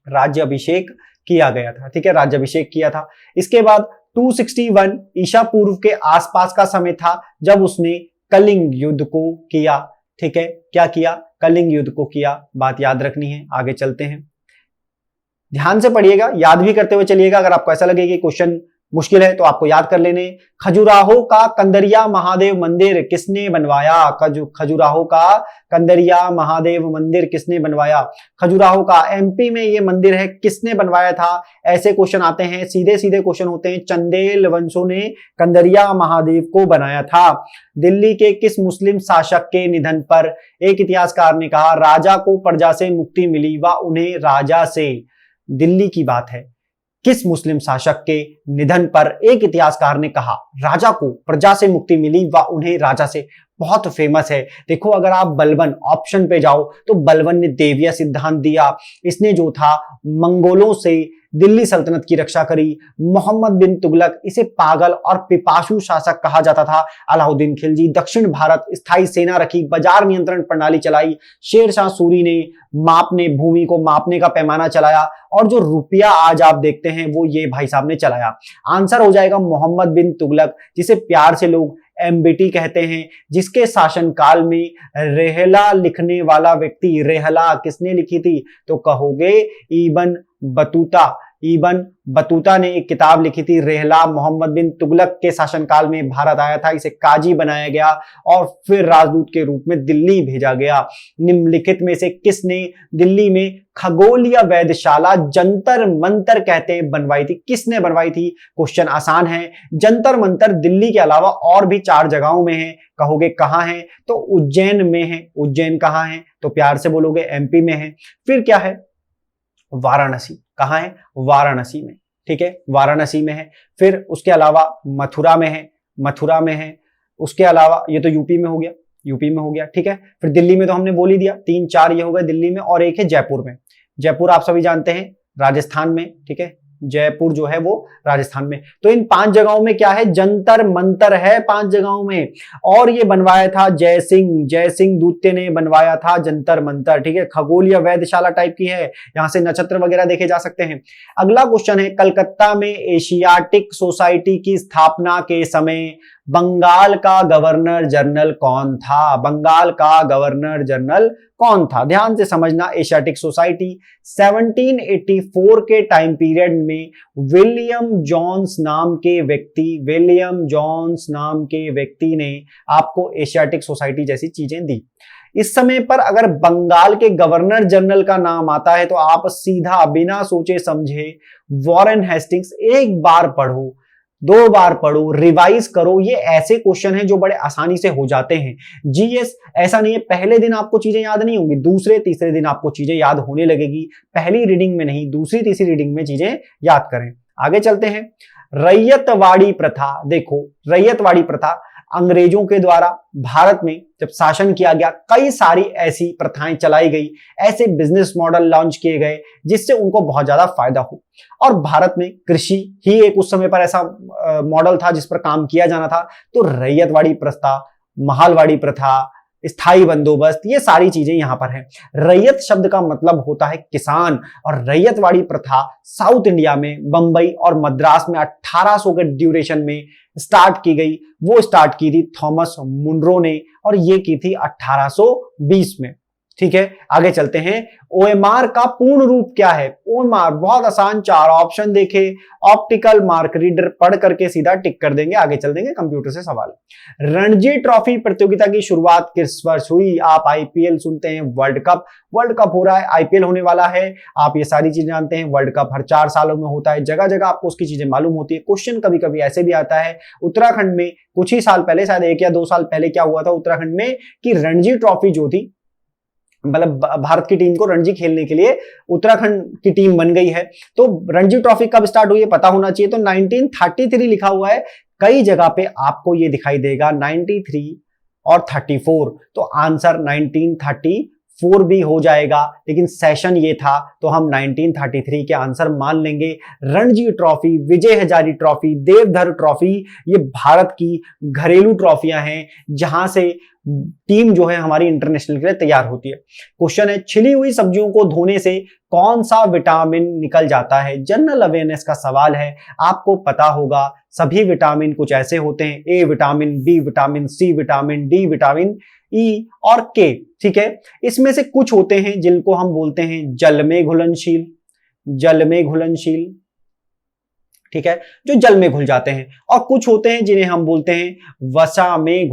राज्याभिषेक किया गया था, ठीक है, राज्याभिषेक किया था। इसके बाद 261 ईसा पूर्व के आसपास का समय था जब उसने कलिंग युद्ध को किया, ठीक है, क्या किया? कलिंग युद्ध को किया, बात याद रखनी है। आगे चलते हैं, ध्यान से पढ़िएगा, याद भी करते हुए चलिएगा। अगर आपको ऐसा लगे कि क्वेश्चन मुश्किल है तो आपको याद कर लेने। खजुराहो का कंदरिया महादेव मंदिर किसने बनवाया? खजुराहो का कंदरिया महादेव मंदिर किसने बनवाया? खजुराहो का एमपी में ये मंदिर है, किसने बनवाया था? ऐसे क्वेश्चन आते हैं, सीधे सीधे क्वेश्चन होते हैं। चंदेल वंशों ने कंदरिया महादेव को बनाया था। दिल्ली के किस मुस्लिम शासक के निधन पर एक इतिहासकार ने कहा राजा को प्रजा से मुक्ति मिली व उन्हें राजा से? दिल्ली की बात है, किस मुस्लिम शासक के निधन पर एक इतिहासकार ने कहा राजा को प्रजा से मुक्ति मिली व उन्हें राजा से? बहुत फेमस है। देखो अगर आप बलबन ऑप्शन पे जाओ तो बलबन ने देविया सिद्धांत दिया, इसने जो था मंगोलों से दिल्ली सल्तनत की रक्षा करी। मोहम्मद बिन तुगलक, इसे पागल और पिपासु शासक कहा जाता था। अलाउद्दीन खिलजी, दक्षिण भारत स्थायी सेना रखी, बाजार नियंत्रण प्रणाली चलाई। शेर शाह सूरी ने भूमि को मापने का पैमाना चलाया और जो रुपया आज आप देखते हैं वो ये भाई साहब ने चलाया। आंसर हो जाएगा मोहम्मद बिन तुगलक, जिसे प्यार से लोग एमबीटी कहते हैं, जिसके शासनकाल में रेहला लिखने वाला व्यक्ति, रेहला किसने लिखी थी? तो कहोगे इबन बतूता ने एक किताब लिखी थी रेहला। मोहम्मद बिन तुगलक के शासनकाल में भारत आया था, इसे काजी बनाया गया और फिर राजदूत के रूप में दिल्ली भेजा गया। निम्नलिखित में से किसने दिल्ली में खगोलीय वेधशाला जंतर मंतर कहते हैं बनवाई थी? किसने बनवाई थी? क्वेश्चन आसान है। जंतर मंतर दिल्ली के अलावा और भी 4 जगहों में है। कहोगे कहां है? तो उज्जैन में है। उज्जैन कहां है? तो प्यार से बोलोगे एमपी में है। फिर क्या है? वाराणसी। कहां है? वाराणसी में, ठीक है, वाराणसी में है। फिर उसके अलावा मथुरा में है। उसके अलावा ये तो यूपी में हो गया, ठीक है। फिर दिल्ली में तो हमने बोल ही दिया, 3-4 ये हो गए दिल्ली में, और एक है जयपुर में। जयपुर आप सभी जानते हैं राजस्थान में, ठीक है, जयपुर जो है वो राजस्थान में। तो इन 5 जगहों में क्या है? जंतर मंतर है 5 जगहों में, और ये बनवाया था जय सिंह दूत्य ने बनवाया था जंतर मंतर, ठीक है। खगोलीय वेधशाला टाइप की है, यहां से नक्षत्र वगैरह देखे जा सकते हैं। अगला क्वेश्चन है, कलकत्ता में एशियाटिक सोसाइटी की स्थापना के समय बंगाल का गवर्नर जनरल कौन था? बंगाल का गवर्नर जनरल कौन था? ध्यान से समझना। एशियाटिक सोसाइटी 1784 के टाइम पीरियड में विलियम जोन्स नाम के व्यक्ति ने आपको एशियाटिक सोसाइटी जैसी चीजें दी। इस समय पर अगर बंगाल के गवर्नर जनरल का नाम आता है तो आप सीधा बिना सोचे समझे वॉरेन हेस्टिंग्स, एक बार पढ़ो, 2 बार पढ़ो, रिवाइज करो। ये ऐसे क्वेश्चन हैं जो बड़े आसानी से हो जाते हैं। जीएस ऐसा नहीं है पहले दिन आपको चीजें याद नहीं होंगी, दूसरे तीसरे दिन आपको चीजें याद होने लगेगी। पहली रीडिंग में नहीं, दूसरी तीसरी रीडिंग में चीजें याद करें। आगे चलते हैं। रैयतवाड़ी प्रथा। देखो, रैयतवाड़ी प्रथा अंग्रेजों के द्वारा भारत में जब शासन किया गया, कई सारी ऐसी प्रथाएं चलाई गई, ऐसे बिजनेस मॉडल लॉन्च किए गए जिससे उनको बहुत ज्यादा फायदा हो। और भारत में कृषि ही एक उस समय पर ऐसा मॉडल था जिस पर काम किया जाना था। तो रैयतवाड़ी प्रथा, महालवाड़ी प्रथा, स्थायी बंदोबस्त, ये सारी चीजें यहां पर हैं। रैयत शब्द का मतलब होता है किसान, और रैयतवाड़ी प्रथा साउथ इंडिया में बंबई और मद्रास में 1800 के ड्यूरेशन में स्टार्ट की गई। वो स्टार्ट की थी थॉमस मुनरो ने, और ये की थी 1820 में। ठीक है, आगे चलते हैं। ओएमआर का पूर्ण रूप क्या है? ओएमआर बहुत आसान, 4 ऑप्शन देखे, ऑप्टिकल मार्क रीडर, पढ़ करके सीधा टिक कर देंगे। आगे चल देंगे कंप्यूटर से सवाल। रणजी ट्रॉफी प्रतियोगिता की शुरुआत किस वर्ष हुई? आप आईपीएल सुनते हैं, वर्ल्ड कप हो रहा है, आईपीएल होने वाला है, आप ये सारी चीजें जानते हैं। वर्ल्ड कप हर 4 सालों में होता है, जगह जगह आपको उसकी चीजें मालूम होती है। क्वेश्चन कभी कभी ऐसे भी आता है, उत्तराखंड में कुछ ही साल पहले, शायद 1 या 2 साल पहले क्या हुआ था उत्तराखंड में कि रणजी ट्रॉफी जो थी, मतलब भारत की टीम को रणजी खेलने के लिए उत्तराखंड की टीम बन गई है। तो रणजी ट्रॉफी कब स्टार्ट हुई है पता होना चाहिए। तो 1933 लिखा हुआ है, कई जगह पे आपको ये दिखाई देगा 93 और 34, तो आंसर 1934 भी हो जाएगा, लेकिन सेशन ये था तो हम 1933 के आंसर मान लेंगे। रणजी ट्रॉफी, विजय हजारी ट्रॉफी, देवधर ट्रॉफी, ये भारत की घरेलू ट्रॉफियां हैं जहां से टीम जो है हमारी इंटरनेशनल के लिए तैयार होती है। क्वेश्चन है, छिली हुई सब्जियों को धोने से कौन सा विटामिन निकल जाता है? जनरल अवेयरनेस का सवाल है, आपको पता होगा सभी विटामिन कुछ ऐसे होते हैं, A vitamin, B vitamin, C vitamin, D vitamin, E और के। ठीक है, इसमें से कुछ होते हैं जिनको हम बोलते हैं जल में घुलनशील, ठीक है, जो जल में घुल जाते हैं, और कुछ होते हैं जिन्हें हम बोलते हैं वसा में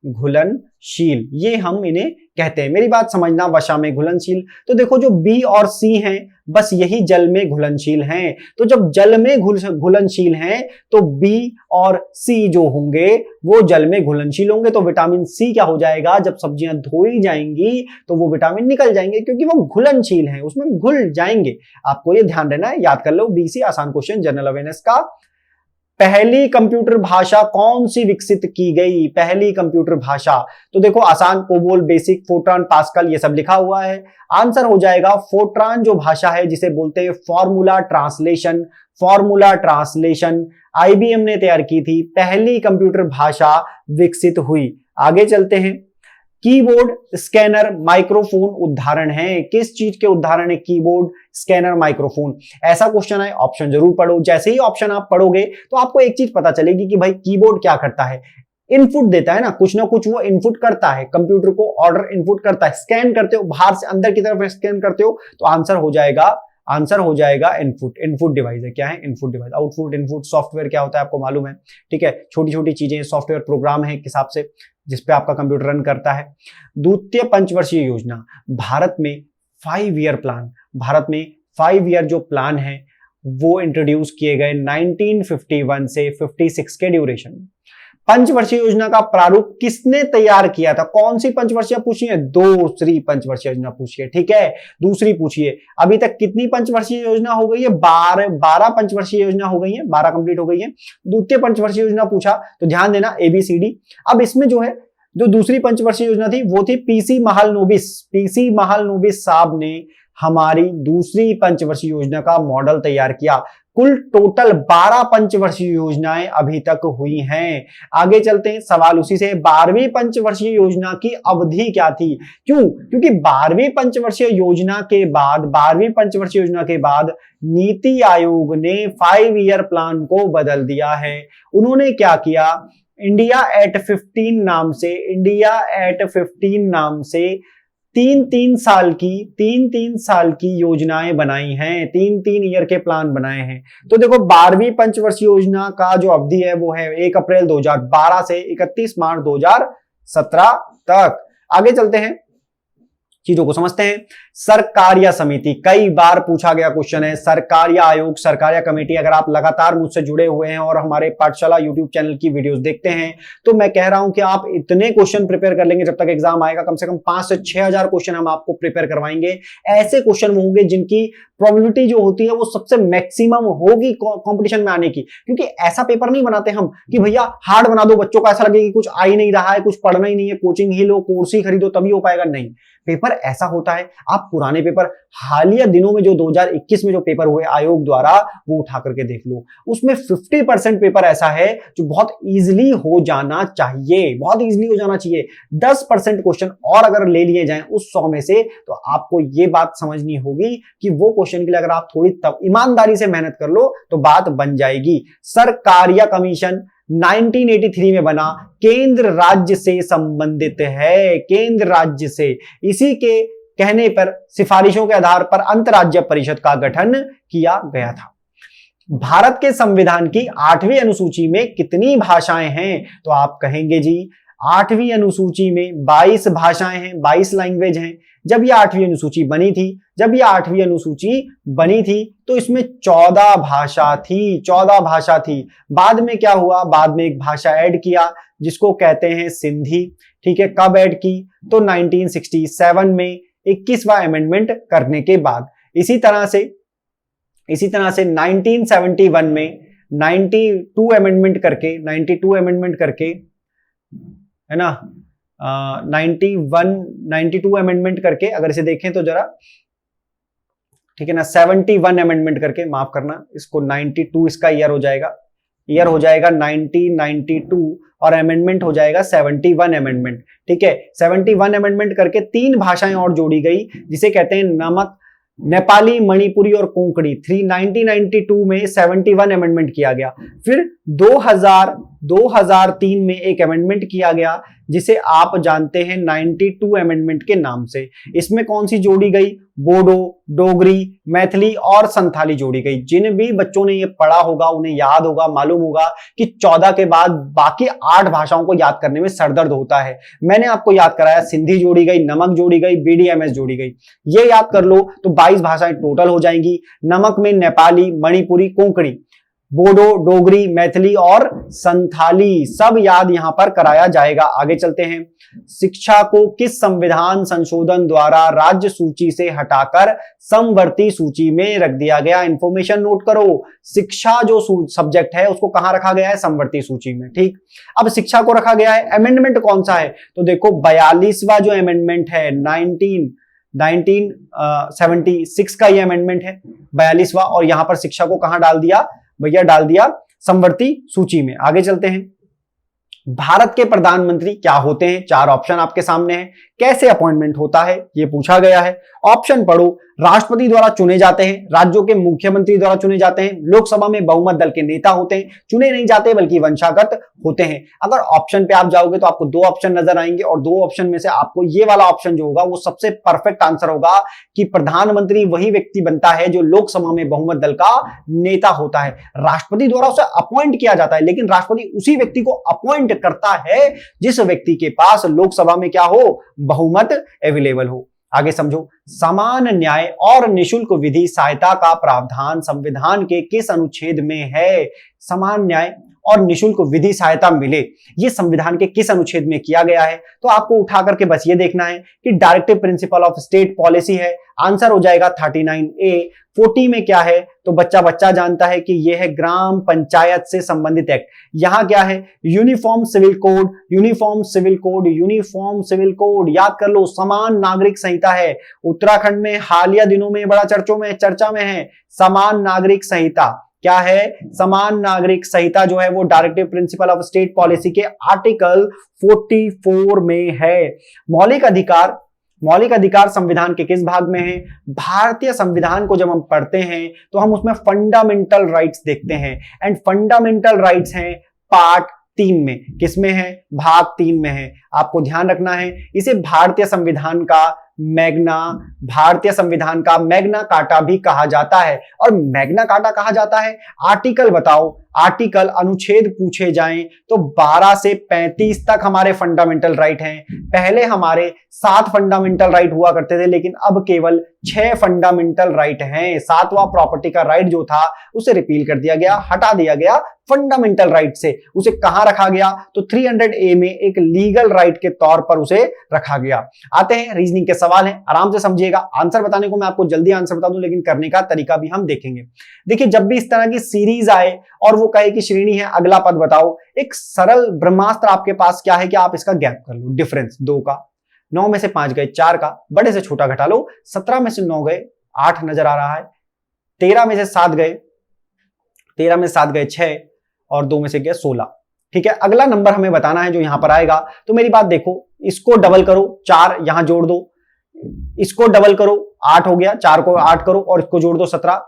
घुलनशील, ये हम इन्हें कहते हैं। मेरी बात समझना, वसा में घुलनशील। तो देखो जो बी और सी हैं बस यही जल में घुलनशील हैं। तो जब जल में घुलनशील हैं तो बी और सी जो होंगे वो जल में घुलनशील होंगे। तो विटामिन सी क्या हो जाएगा, जब सब्जियां धोई जाएंगी तो वो विटामिन निकल जाएंगे क्योंकि वो घुलनशील हैं, उसमें घुल जाएंगे। आपको ये ध्यान रहना है, याद कर लो। बीसी आसान क्वेश्चन जनरल अवेयरनेस का। पहली कंप्यूटर भाषा कौन सी विकसित की गई? पहली कंप्यूटर भाषा, तो देखो आसान, कोबोल, बेसिक, फोर्ट्रान, पास्कल, ये सब लिखा हुआ है। आंसर हो जाएगा फोर्ट्रान जो भाषा है जिसे बोलते हैं फॉर्मूला ट्रांसलेशन, आईबीएम ने तैयार की थी। पहली कंप्यूटर भाषा विकसित हुई। आगे चलते हैं। कीबोर्ड, स्कैनर, माइक्रोफोन उदाहरण है। किस चीज के उदाहरण है कीबोर्ड, स्कैनर, माइक्रोफोन? ऐसा क्वेश्चन है, ऑप्शन जरूर पढ़ो। जैसे ही ऑप्शन आप पढ़ोगे तो आपको एक चीज पता चलेगी कि भाई कीबोर्ड क्या करता है, इनपुट देता है ना कुछ वो इनपुट करता है, कंप्यूटर को ऑर्डर इनपुट करता है। स्कैन करते हो, बाहर से अंदर की तरफ स्कैन करते हो, तो आंसर हो जाएगा इनपुट डिवाइस है। क्या है? Input device. Output, input, software क्या होता है आपको मालूम है। ठीक है, छोटी छोटी चीजें, सॉफ्टवेयर प्रोग्राम है एक हिसाब से जिसपे आपका कंप्यूटर रन करता है। द्वितीय पंचवर्षीय योजना, भारत में 5 ईयर प्लान, भारत में 5 ईयर जो प्लान है वो इंट्रोड्यूस किए गए 1951 से 56 के ड्यूरेशन में। पंचवर्षीय योजना का प्रारूप किसने तैयार किया था? कौन सी पंचवर्षीय पूछी है? दूसरी पंचवर्षीय योजना पूछी है। ठीक है, दूसरी पूछिए। अभी तक कितनी पंचवर्षीय योजना हो गई है? 12 पंचवर्षीय योजना हो गई है, 12 कंप्लीट हो गई है। द्वितीय पंचवर्षीय योजना पूछा तो ध्यान देना, ABCD। अब इसमें जो है, जो दूसरी पंचवर्षीय योजना थी वो थी पीसी महालनोबिस साहब ने हमारी दूसरी पंचवर्षीय योजना का मॉडल तैयार किया। कुल टोटल 12 पंचवर्षीय योजनाएं अभी तक हुई हैं। आगे चलते हैं, सवाल उसी से, 12वीं पंचवर्षीय योजना की अवधि क्या थी? क्यों? क्योंकि 12वीं पंचवर्षीय योजना के बाद नीति आयोग ने 5 ईयर प्लान को बदल दिया है। उन्होंने क्या किया? इंडिया एट 15 नाम से 3-3 साल की योजनाएं बनाई हैं, 3-3 ईयर के प्लान बनाए हैं। तो देखो 12वीं पंचवर्षीय योजना का जो अवधि है वो है 1 अप्रैल 2012 से 31 मार्च 2017 तक। आगे चलते हैं, चीजों को समझते हैं। सरकारिया समिति, कई बार पूछा गया क्वेश्चन है। सरकारिया आयोग, सरकारिया कमेटी, अगर आप लगातार मुझसे जुड़े हुए हैं और हमारे पाठशाला यूट्यूब चैनल की वीडियोस देखते हैं तो मैं कह रहा हूं कि आप इतने क्वेश्चन प्रिपेयर कर लेंगे, जब तक एग्जाम आएगा कम से कम 5 से 6 हजार क्वेश्चन हम आपको प्रिपेयर करवाएंगे। ऐसे क्वेश्चन होंगे जिनकी प्रोबेबिलिटी जो होती है वो सबसे मैक्सिमम होगी कंपटीशन में आने की, क्योंकि ऐसा पेपर नहीं बनाते हम कि भैया हार्ड बना दो, बच्चों को ऐसा लगे कि कुछ आ ही नहीं रहा है, कुछ पढ़ना ही नहीं है, कोचिंग ही लो, कोर्स ही खरीदो तभी हो पाएगा। नहीं, पेपर ऐसा होता है, आप पुराने पेपर हालिया दिनों में जो 2021 में जो पेपर हुए आयोग द्वारा वो उठा करके देख लो, उसमें 50% पेपर ऐसा है जो बहुत इजीली हो जाना चाहिए, बहुत इजीली हो जाना चाहिए। 10% क्वेश्चन और अगर ले लिए जाएं उस 100 में से, तो आपको ये बात समझनी होगी कि वो क्वेश्चन के लिए अगर आप थोड़ी ईमानदारी से मेहनत कर लो तो बात बन जाएगी। सरकारिया कमीशन 1983 में बना, केंद्र राज्य से संबंधित है, केंद्र राज्य से। इसी के कहने पर सिफारिशों के आधार पर अंतरराज्य परिषद का गठन किया गया था। भारत के संविधान की 8वीं अनुसूची में कितनी भाषाएं हैं? तो आप कहेंगे जी 8वीं अनुसूची में 22 भाषाएं हैं, 22 लैंग्वेज हैं। जब ये 8वीं अनुसूची बनी थी तो इसमें 14 भाषा थी। बाद में क्या हुआ? बाद में एक भाषा ऐड किया जिसको कहते हैं सिंधी। ठीक है, कब ऐड की? तो 1967 में 21वां अमेंडमेंट करने के बाद। इसी तरह से 1971 में 92 अमेंडमेंट करके है ना, 92 अमेंडमेंट करके अगर इसे देखें तो जरा, ठीक है ना, 71 अमेंडमेंट करके, माफ करना, इसको 92 इसका ईयर हो जाएगा 1992 और अमेंडमेंट हो जाएगा 71 अमेंडमेंट। ठीक है, 71 अमेंडमेंट करके 3 भाषाएं और जोड़ी गई जिसे कहते हैं नमक, नेपाली, मणिपुरी और कोंकणी। 1992 में 71 अमेंडमेंट किया गया। फिर 2003 में एक अमेंडमेंट किया गया जिसे आप जानते हैं 92 अमेंडमेंट के नाम से। इसमें कौन सी जोड़ी गई? बोडो, डोगरी, मैथिली और संथाली जोड़ी गई। जिन भी बच्चों ने ये पढ़ा होगा उन्हें याद होगा, मालूम होगा कि 14 के बाद बाकी 8 भाषाओं को याद करने में सरदर्द होता है। मैंने आपको याद कराया, सिंधी जोड़ी गई, नमक जोड़ी गई, बीडीएमएस जोड़ी गई। ये याद कर लो तो 22 भाषाएं टोटल हो जाएंगी। नमक में नेपाली, मणिपुरी, कोंकणी, बोडो, डोगरी, मैथिली और संथाली सब याद यहां पर कराया जाएगा। आगे चलते हैं, शिक्षा को किस संविधान संशोधन द्वारा राज्य सूची से हटाकर समवर्ती सूची में रख दिया गया? इंफॉर्मेशन नोट करो, शिक्षा जो सब्जेक्ट है उसको कहां रखा गया है? समवर्ती सूची में। ठीक, अब शिक्षा को रखा गया है, अमेंडमेंट कौन सा है? तो देखो 42वां जो अमेंडमेंट है 1976 का ये अमेंडमेंट है 42वां, और यहां पर शिक्षा को कहां डाल दिया भैया? डाल दिया समवर्ती सूची में। आगे चलते हैं, भारत के प्रधानमंत्री क्या होते हैं? 4 ऑप्शन आपके सामने हैं। कैसे अपॉइंटमेंट होता है ये पूछा गया है। ऑप्शन पढ़ो, राष्ट्रपति द्वारा चुने जाते हैं, राज्यों के मुख्यमंत्री द्वारा चुने जाते हैं, लोकसभा में बहुमत दल के नेता होते हैं, चुने नहीं जाते बल्कि वंशागत होते हैं। अगर ऑप्शन पे आप जाओगे तो आपको 2 ऑप्शन नजर आएंगे और 2 ऑप्शन में से आपको ये वाला ऑप्शन जो होगा वो सबसे परफेक्ट आंसर होगा कि प्रधानमंत्री वही व्यक्ति बनता है जो लोकसभा में बहुमत दल का नेता होता है। राष्ट्रपति द्वारा उसे अपॉइंट किया जाता है, लेकिन राष्ट्रपति उसी व्यक्ति को अपॉइंट करता है जिस व्यक्ति के पास लोकसभा में क्या हो? बहुमत अवेलेबल हो। आगे समझो, समान न्याय और निशुल्क विधि सहायता का प्रावधान संविधान के किस अनुच्छेद में है? समान न्याय और निशुल्क विधि सहायता मिले, ये संविधान के किस अनुच्छेद में किया गया है? तो आपको उठा करके बस ये देखना है कि directive principle of state policy है। आंसर हो जाएगा 39A। 40 में क्या है? तो बच्चा जानता है कि यह है ग्राम पंचायत से संबंधित एक्ट। यहां क्या है? Uniform civil code. याद कर लो, समान नागरिक संहिता है। उत्तराखंड में हालिया दिनों में बड़ा चर्चा में है समान नागरिक संहिता। क्या है? समान नागरिक संहिता जो है वो directive principle of state policy के आर्टिकल 44 में है। मौलिक अधिकार संविधान के किस भाग में है? भारतीय संविधान को जब हम पढ़ते हैं तो हम उसमें फंडामेंटल राइट्स देखते हैं, एंड फंडामेंटल राइट्स हैं पार्ट 3 में। किसमें है? भाग 3 में है। आपको ध्यान रखना है, इसे भारतीय संविधान का मैग्ना कार्टा भी कहा जाता है। और मैग्ना कार्टा कहा जाता है, आर्टिकल बताओ, आर्टिकल अनुच्छेद पूछे जाएं तो 12 से 35 तक हमारे फंडामेंटल राइट हैं। पहले हमारे 7 फंडामेंटल राइट हुआ करते थे, लेकिन अब केवल 6 फंडामेंटल राइट हैं। 7वां प्रॉपर्टी का राइट जो था उसे रिपील कर दिया गया, हटा दिया गया फंडामेंटल राइट से। उसे कहां रखा गया? तो 300A में एक लीगल राइट के तौर पर उसे रखा गया। आते हैं, रीजनिंग के सवाल हैं, आराम से समझिएगा। आंसर बताने को मैं आपको जल्दी आंसर बता दूं, लेकिन करने का तरीका भी हम देखेंगे। देखिए, जब भी इस तरह की सीरीज आए और वो कहे कि श्रेणी है अगला पद बताओ, एक सरल ब्रह्मास्त्र आपके पास क्या है कि आप इसका गैप कर लो, डिफरेंस 2 का। 9 में से 5 गए 4 का, बड़े से छोटा घटा लो। 17 में से 9 गए 8 नजर आ रहा है। 13 में से 7 गए 6 और 2 में से गया 16। ठीक है, अगला नंबर हमें बताना है जो यहां पर आएगा। तो मेरी बात देखो, इसको डबल करो, 4 यहां जोड़ दो, इसको डबल करो 8 हो गया, 4 को 8 करो और इसको जोड़ दो 17,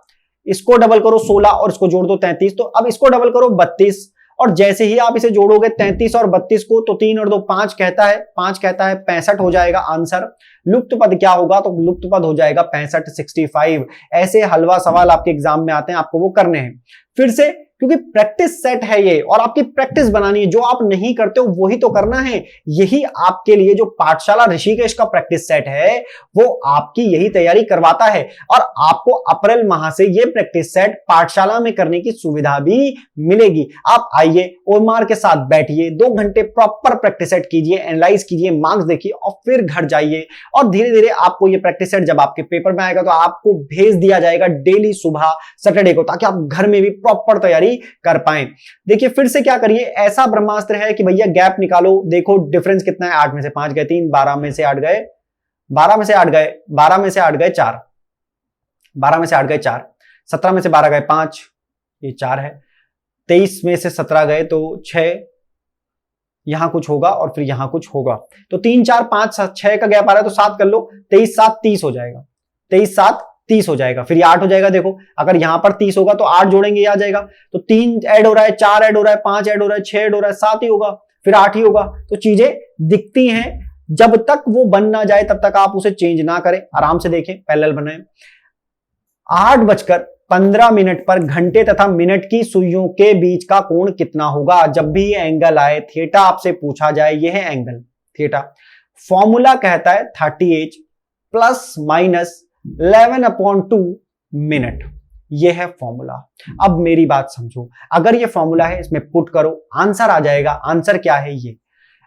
इसको डबल करो 16 और इसको जोड़ दो 33। तो अब इसको डबल करो 32, और जैसे ही आप इसे जोड़ोगे 33 और 32 को, तो 3 और 2 5 कहता है, 65 हो जाएगा आंसर। लुप्त पद क्या होगा? तो लुप्त पद हो जाएगा 65। ऐसे हलवा सवाल आपके एग्जाम में आते हैं, आपको वो करने हैं। फिर से, क्योंकि प्रैक्टिस सेट है ये और आपकी प्रैक्टिस बनानी है, जो आप नहीं करते हो वही तो करना है। यही आपके लिए जो पाठशाला ऋषिकेश का प्रैक्टिस सेट है वो आपकी यही तैयारी करवाता है, और आपको अप्रैल माह से ये प्रैक्टिस सेट पाठशाला में करने की सुविधा भी मिलेगी। आप आइए, ओएमआर के साथ बैठिए, 2 घंटे प्रॉपर प्रैक्टिस सेट कीजिए, एनालाइज कीजिए, मार्क्स देखिए और फिर घर जाइए। और धीरे धीरे आपको ये प्रैक्टिस सेट जब आपके पेपर में आएगा तो आपको भेज दिया जाएगा डेली सुबह सैटरडे को, ताकि आप घर में भी प्रॉपर तैयारी कर पाएं। देखिए, फिर से क्या करिए, ऐसा ब्रह्मास्त्र है कि भैया गैप निकालो। देखो डिफरेंस कितना है, 8 में से 5 गए 3, 12 में से 8 गए 12 में से 8 गए 12 में से 8 गए 4, 12 में से 8 गए 4, 17 में से 12 गए 5, ये 4 है। 23 में से 17 गए तो 6, यहां कुछ होगा और फिर यहां कुछ होगा, तो 3 4 5 6 का गैप आ रहा है, तो 7 कर लो, 23 7 30 हो जाएगा, 23 7 30 हो जाएगा। फिर ये 8 हो जाएगा। देखो, अगर यहां पर 30 होगा तो 8 जोड़ेंगे, ये आ जाएगा। तो 3 ऐड हो रहा है, 4 ऐड हो रहा है, 5 ऐड हो रहा है, 6 ऐड हो रहा है, 7 ही होगा, फिर 8 ही होगा। तो चीजें दिखती हैं, जब तक वो बन ना जाए तब तक आप उसे चेंज ना करें, आराम से देखें, पैरेलल बनाएं। 8:15 पर घंटे तथा मिनट की सुइयों के बीच का कोण कितना होगा? जब भी ये एंगल आए, थीटा आपसे पूछा जाए, ये है एंगल थीटा। फॉर्मूला कहता है 30h प्लस माइनस 11/2 मिनट, ये है फॉर्मूला। अब मेरी बात समझो, अगर ये फॉर्मूला है, इसमें पुट करो, आंसर आ जाएगा। आंसर क्या है? ये।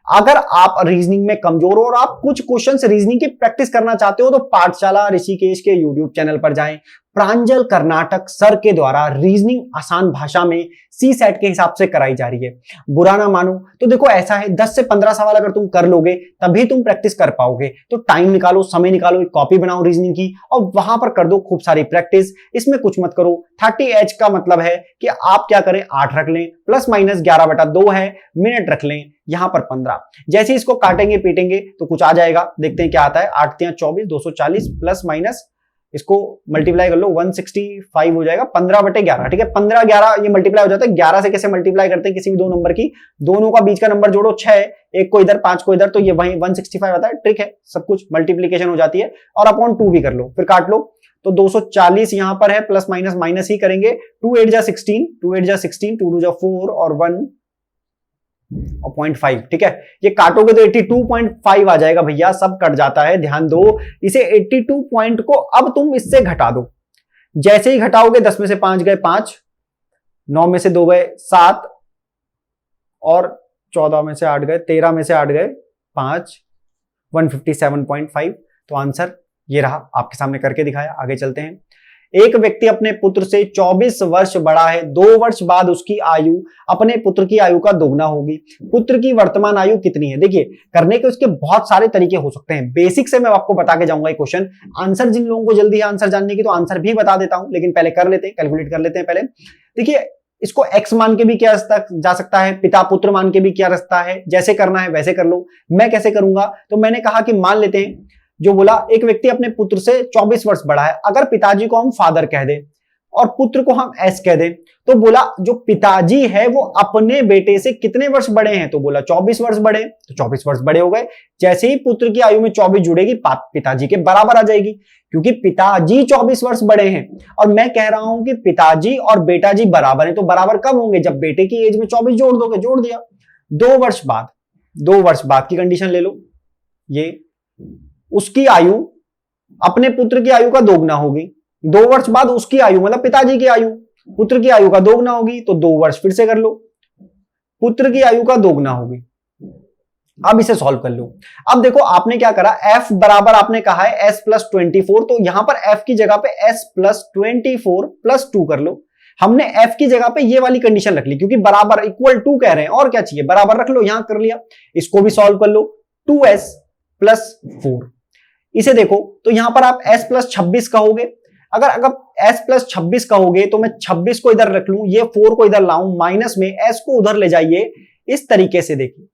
अगर आप रीजनिंग में कमजोर हो और आप कुछ क्वेश्चंस रीजनिंग की प्रैक्टिस करना चाहते हो तो पाठशाला ऋषिकेश के यूट्यूब चैनल पर जाएं। प्रांजल कर्नाटक सर के द्वारा रीजनिंग आसान भाषा में CSAT के हिसाब से कराई जा रही है। बुरा ना मानो तो देखो, ऐसा है 10 से 15 सवाल अगर तुम कर लोगे तभी तुम प्रैक्टिस कर पाओगे। तो टाइम निकालो, समय निकालो, एक कॉपी बनाओ रीजनिंग की और वहां पर कर दो खूब सारी प्रैक्टिस। इसमें कुछ मत करो। 30h का मतलब है कि आप क्या करें, 8 रख लें, प्लस माइनस 11/2 है, मिनट रख लें, यहां पर 15। जैसे इसको काटेंगे पीटेंगे तो कुछ आ जाएगा, देखते हैं क्या आता है। 8 3 24, 240 प्लस माइनस इसको मल्टीप्लाई कर लो, 165 हो जाएगा, 15/11। ठीक है, 15-11 ये मल्टीप्लाई हो जाता है। 11 से कैसे मल्टीप्लाई करते हैं किसी भी दो नंबर की? दोनों का बीच का नंबर जोड़ो, 6, एक को इधर 5 को इधर, तो ये वही 165 आता है। ट्रिक है, सब कुछ मल्टीप्लीकेशन हो जाती है। और अपॉन 2 भी कर लो, फिर काट लो। तो 240 यहां पर है, प्लस माइनस माइनस ही करेंगे। 2 8 जा 16, 2 8 जा 16, 2 2 जा 4 और 1 और 0.5। ठीक है, ये काटोगे तो 82.5 आ जाएगा भैया, सब कट जाता है, ध्यान दो। इसे 82 पॉइंट को अब तुम इससे घटा दो। जैसे ही घटाओगे, 10 में से 5 गए 5, 9 में से 2 गए 7 और 14 में से 8 गए, 13 में से 8 गए 5, 157.5। तो आंसर ये रहा, आपके सामने करके दिखाया। आगे चलते हैं। एक व्यक्ति अपने पुत्र से 24 वर्ष बड़ा है, 2 वर्ष बाद उसकी आयु अपने पुत्र की आयु का दोगुना होगी। पुत्र की वर्तमान आयु कितनी है? देखिए, करने के उसके बहुत सारे तरीके हो सकते हैं। बेसिक से मैं आपको बता के जाऊंगा ये क्वेश्चन। आंसर जिन लोगों को जल्दी है आंसर जानने की, तो आंसर भी बता देता हूं, लेकिन पहले कर लेते हैं, कैलकुलेट कर लेते हैं पहले। देखिए, इसको x मान के भी किया जा सकता है, पिता पुत्र मान के भी किया जा सकता है, जैसे करना है वैसे कर लो। मैं कैसे करूंगा? तो मैंने कहा कि मान लेते हैं, जो बोला एक व्यक्ति अपने पुत्र से 24 वर्ष बड़ा है, अगर पिताजी को हम फादर कह दें और पुत्र को हम एस कह दें, तो बोला जो पिताजी है वो अपने बेटे से कितने वर्ष बड़े हैं? तो बोला 24 वर्ष बड़े, तो 24 वर्ष बड़े हो गए। जैसे ही पुत्र की आयु में 24 जुड़ेगी, पिताजी के बराबर आ जाएगी, क्योंकि पिताजी 24 वर्ष बड़े हैं। और मैं कह रहा हूं कि पिताजी और बेटाजी बराबर हैं, तो बराबर कब होंगे? जब बेटे की एज में 24 जोड़ दोगे, जोड़ दिया। 2 वर्ष बाद की कंडीशन ले लो, ये उसकी आयु अपने पुत्र की आयु का दोगुना होगी। 2 वर्ष बाद उसकी आयु मतलब पिताजी की आयु पुत्र की आयु का दोगुना होगी, तो 2 वर्ष फिर से कर लो, पुत्र की आयु का दोगुना होगी। अब इसे सॉल्व कर लो। अब देखो आपने क्या करा, f बराबर आपने कहा है s प्लस 24, तो यहां पर f की जगह पे s प्लस 24 प्लस 2 कर लो। हमने f की जगह पे ये वाली कंडीशन रख ली, क्योंकि बराबर इक्वल टू कह रहे हैं, और क्या चाहिए, बराबर रख लो, यहां कर लिया। इसको भी सॉल्व कर लो, 2s प्लस 4। इसे देखो तो यहां पर आप s प्लस 26 कहोगे। अगर s प्लस 26 कहोगे तो मैं 26 को इधर रख लूं, ये 4 को इधर लाऊं, माइनस में s को उधर ले जाइए, इस तरीके से देखिए,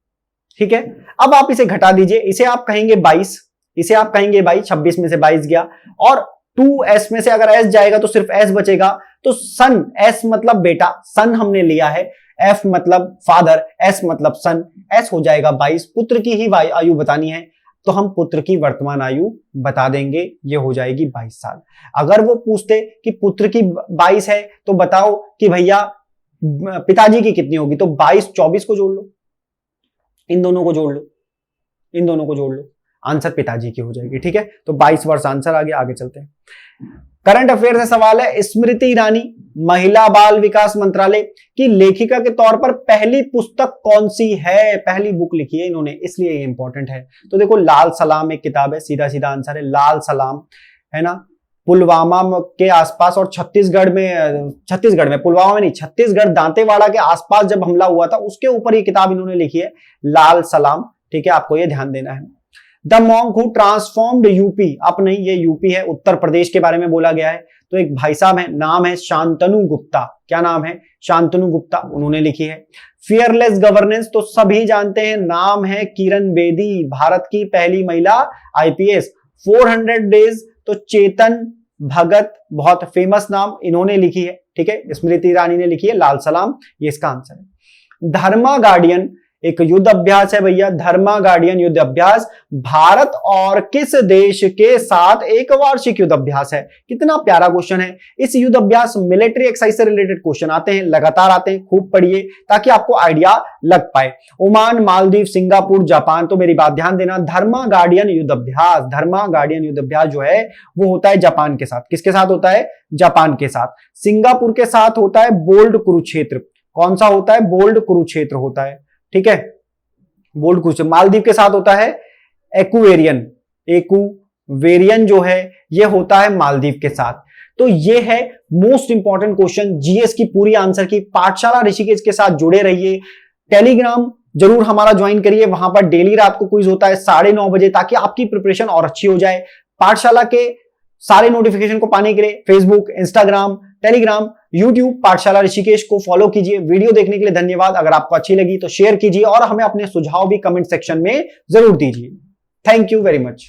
ठीक है। अब आप इसे घटा दीजिए, इसे आप कहेंगे 22, इसे आप कहेंगे 26 में से 22 गया, और 2s में से अगर s जाएगा तो सिर्फ s बचेगा। तो सन, s मतलब बेटा, सन हमने लिया है, f मतलब फादर, s मतलब सन, s हो जाएगा 22। पुत्र की ही आयु बतानी है, तो हम पुत्र की वर्तमान आयु बता देंगे, ये हो जाएगी 22 साल। अगर वो पूछते कि पुत्र की 22 है तो बताओ कि भैया पिताजी की कितनी होगी, तो 22 24 को जोड़ लो, इन दोनों को जोड़ लो, इन दोनों को जोड़ लो, आंसर पिताजी की हो जाएगी, ठीक है। तो 22 वर्ष आंसर आ गया। आगे चलते हैं, करंट अफेयर से सवाल है, स्मृति ईरानी महिला बाल विकास मंत्रालय की लेखिका के तौर पर पहली पुस्तक कौन सी है? पहली बुक लिखी है इन्होंने, इसलिए ये इंपॉर्टेंट है। तो देखो, लाल सलाम एक किताब है, सीधा सीधा आंसर है लाल सलाम, है ना। पुलवामा के आसपास और छत्तीसगढ़ में पुलवामा में नहीं, छत्तीसगढ़ दांतेवाड़ा के आसपास जब हमला हुआ था, उसके ऊपर ये किताब इन्होंने लिखी है, लाल सलाम, ठीक है, आपको ये ध्यान देना है। The monk who transformed UP, अब नहीं, ये यूपी है, उत्तर प्रदेश के बारे में बोला गया है। तो एक भाई साहब है, नाम है शांतनु गुप्ता, क्या नाम है? शांतनु गुप्ता, उन्होंने लिखी है। फियरलेस गवर्नेंस तो सभी जानते हैं, नाम है किरण बेदी, भारत की पहली महिला आईपीएस। 400 डेज तो चेतन भगत, बहुत फेमस नाम, इन्होंने लिखी है, ठीक है, स्मृति ईरानी ने लिखी है, लाल सलाम, ये इसका आंसर है। धर्मा गार्डियन एक युद्ध अभ्यास है भैया, धर्मा गार्डियन युद्ध अभ्यास भारत और किस देश के साथ एक वार्षिक युद्ध अभ्यास है? कितना प्यारा क्वेश्चन है। इस युद्ध अभ्यास मिलिट्री एक्सरसाइज से रिलेटेड क्वेश्चन आते हैं, लगातार आते हैं, खूब पढ़िए ताकि आपको आइडिया लग पाए। ओमान, मालदीव, सिंगापुर, जापान, तो मेरी बात ध्यान देना, धर्मा गार्डियन युद्ध अभ्यास, धर्मा गार्डियन युद्ध अभ्यास जो है वो होता है जापान के साथ। किसके साथ होता है? जापान के साथ। सिंगापुर के साथ होता है बोल्ड कुरुक्षेत्र। कौन सा होता है? बोल्ड कुरुक्षेत्र होता है, ठीक है, बोल्ड कुरुक्षेत्र। मालदीव के साथ होता है एक्वेरियन, एक्वेरियन जो है ये होता है मालदीव के साथ। तो ये है मोस्ट इंपॉर्टेंट क्वेश्चन जीएस की पूरी आंसर की। पाठशाला ऋषिकेश के साथ जुड़े रहिए, टेलीग्राम जरूर हमारा ज्वाइन करिए, वहां पर डेली रात को क्विज होता है 9:30 बजे, ताकि आपकी प्रिपरेशन और अच्छी हो जाए। पाठशाला के सारे नोटिफिकेशन को पाने के लिए फेसबुक, इंस्टाग्राम, टेलीग्राम, यूट्यूब पाठशाला ऋषिकेश को फॉलो कीजिए। वीडियो देखने के लिए धन्यवाद। अगर आपको अच्छी लगी तो शेयर कीजिए और हमें अपने सुझाव भी कमेंट सेक्शन में जरूर दीजिए। Thank you very much.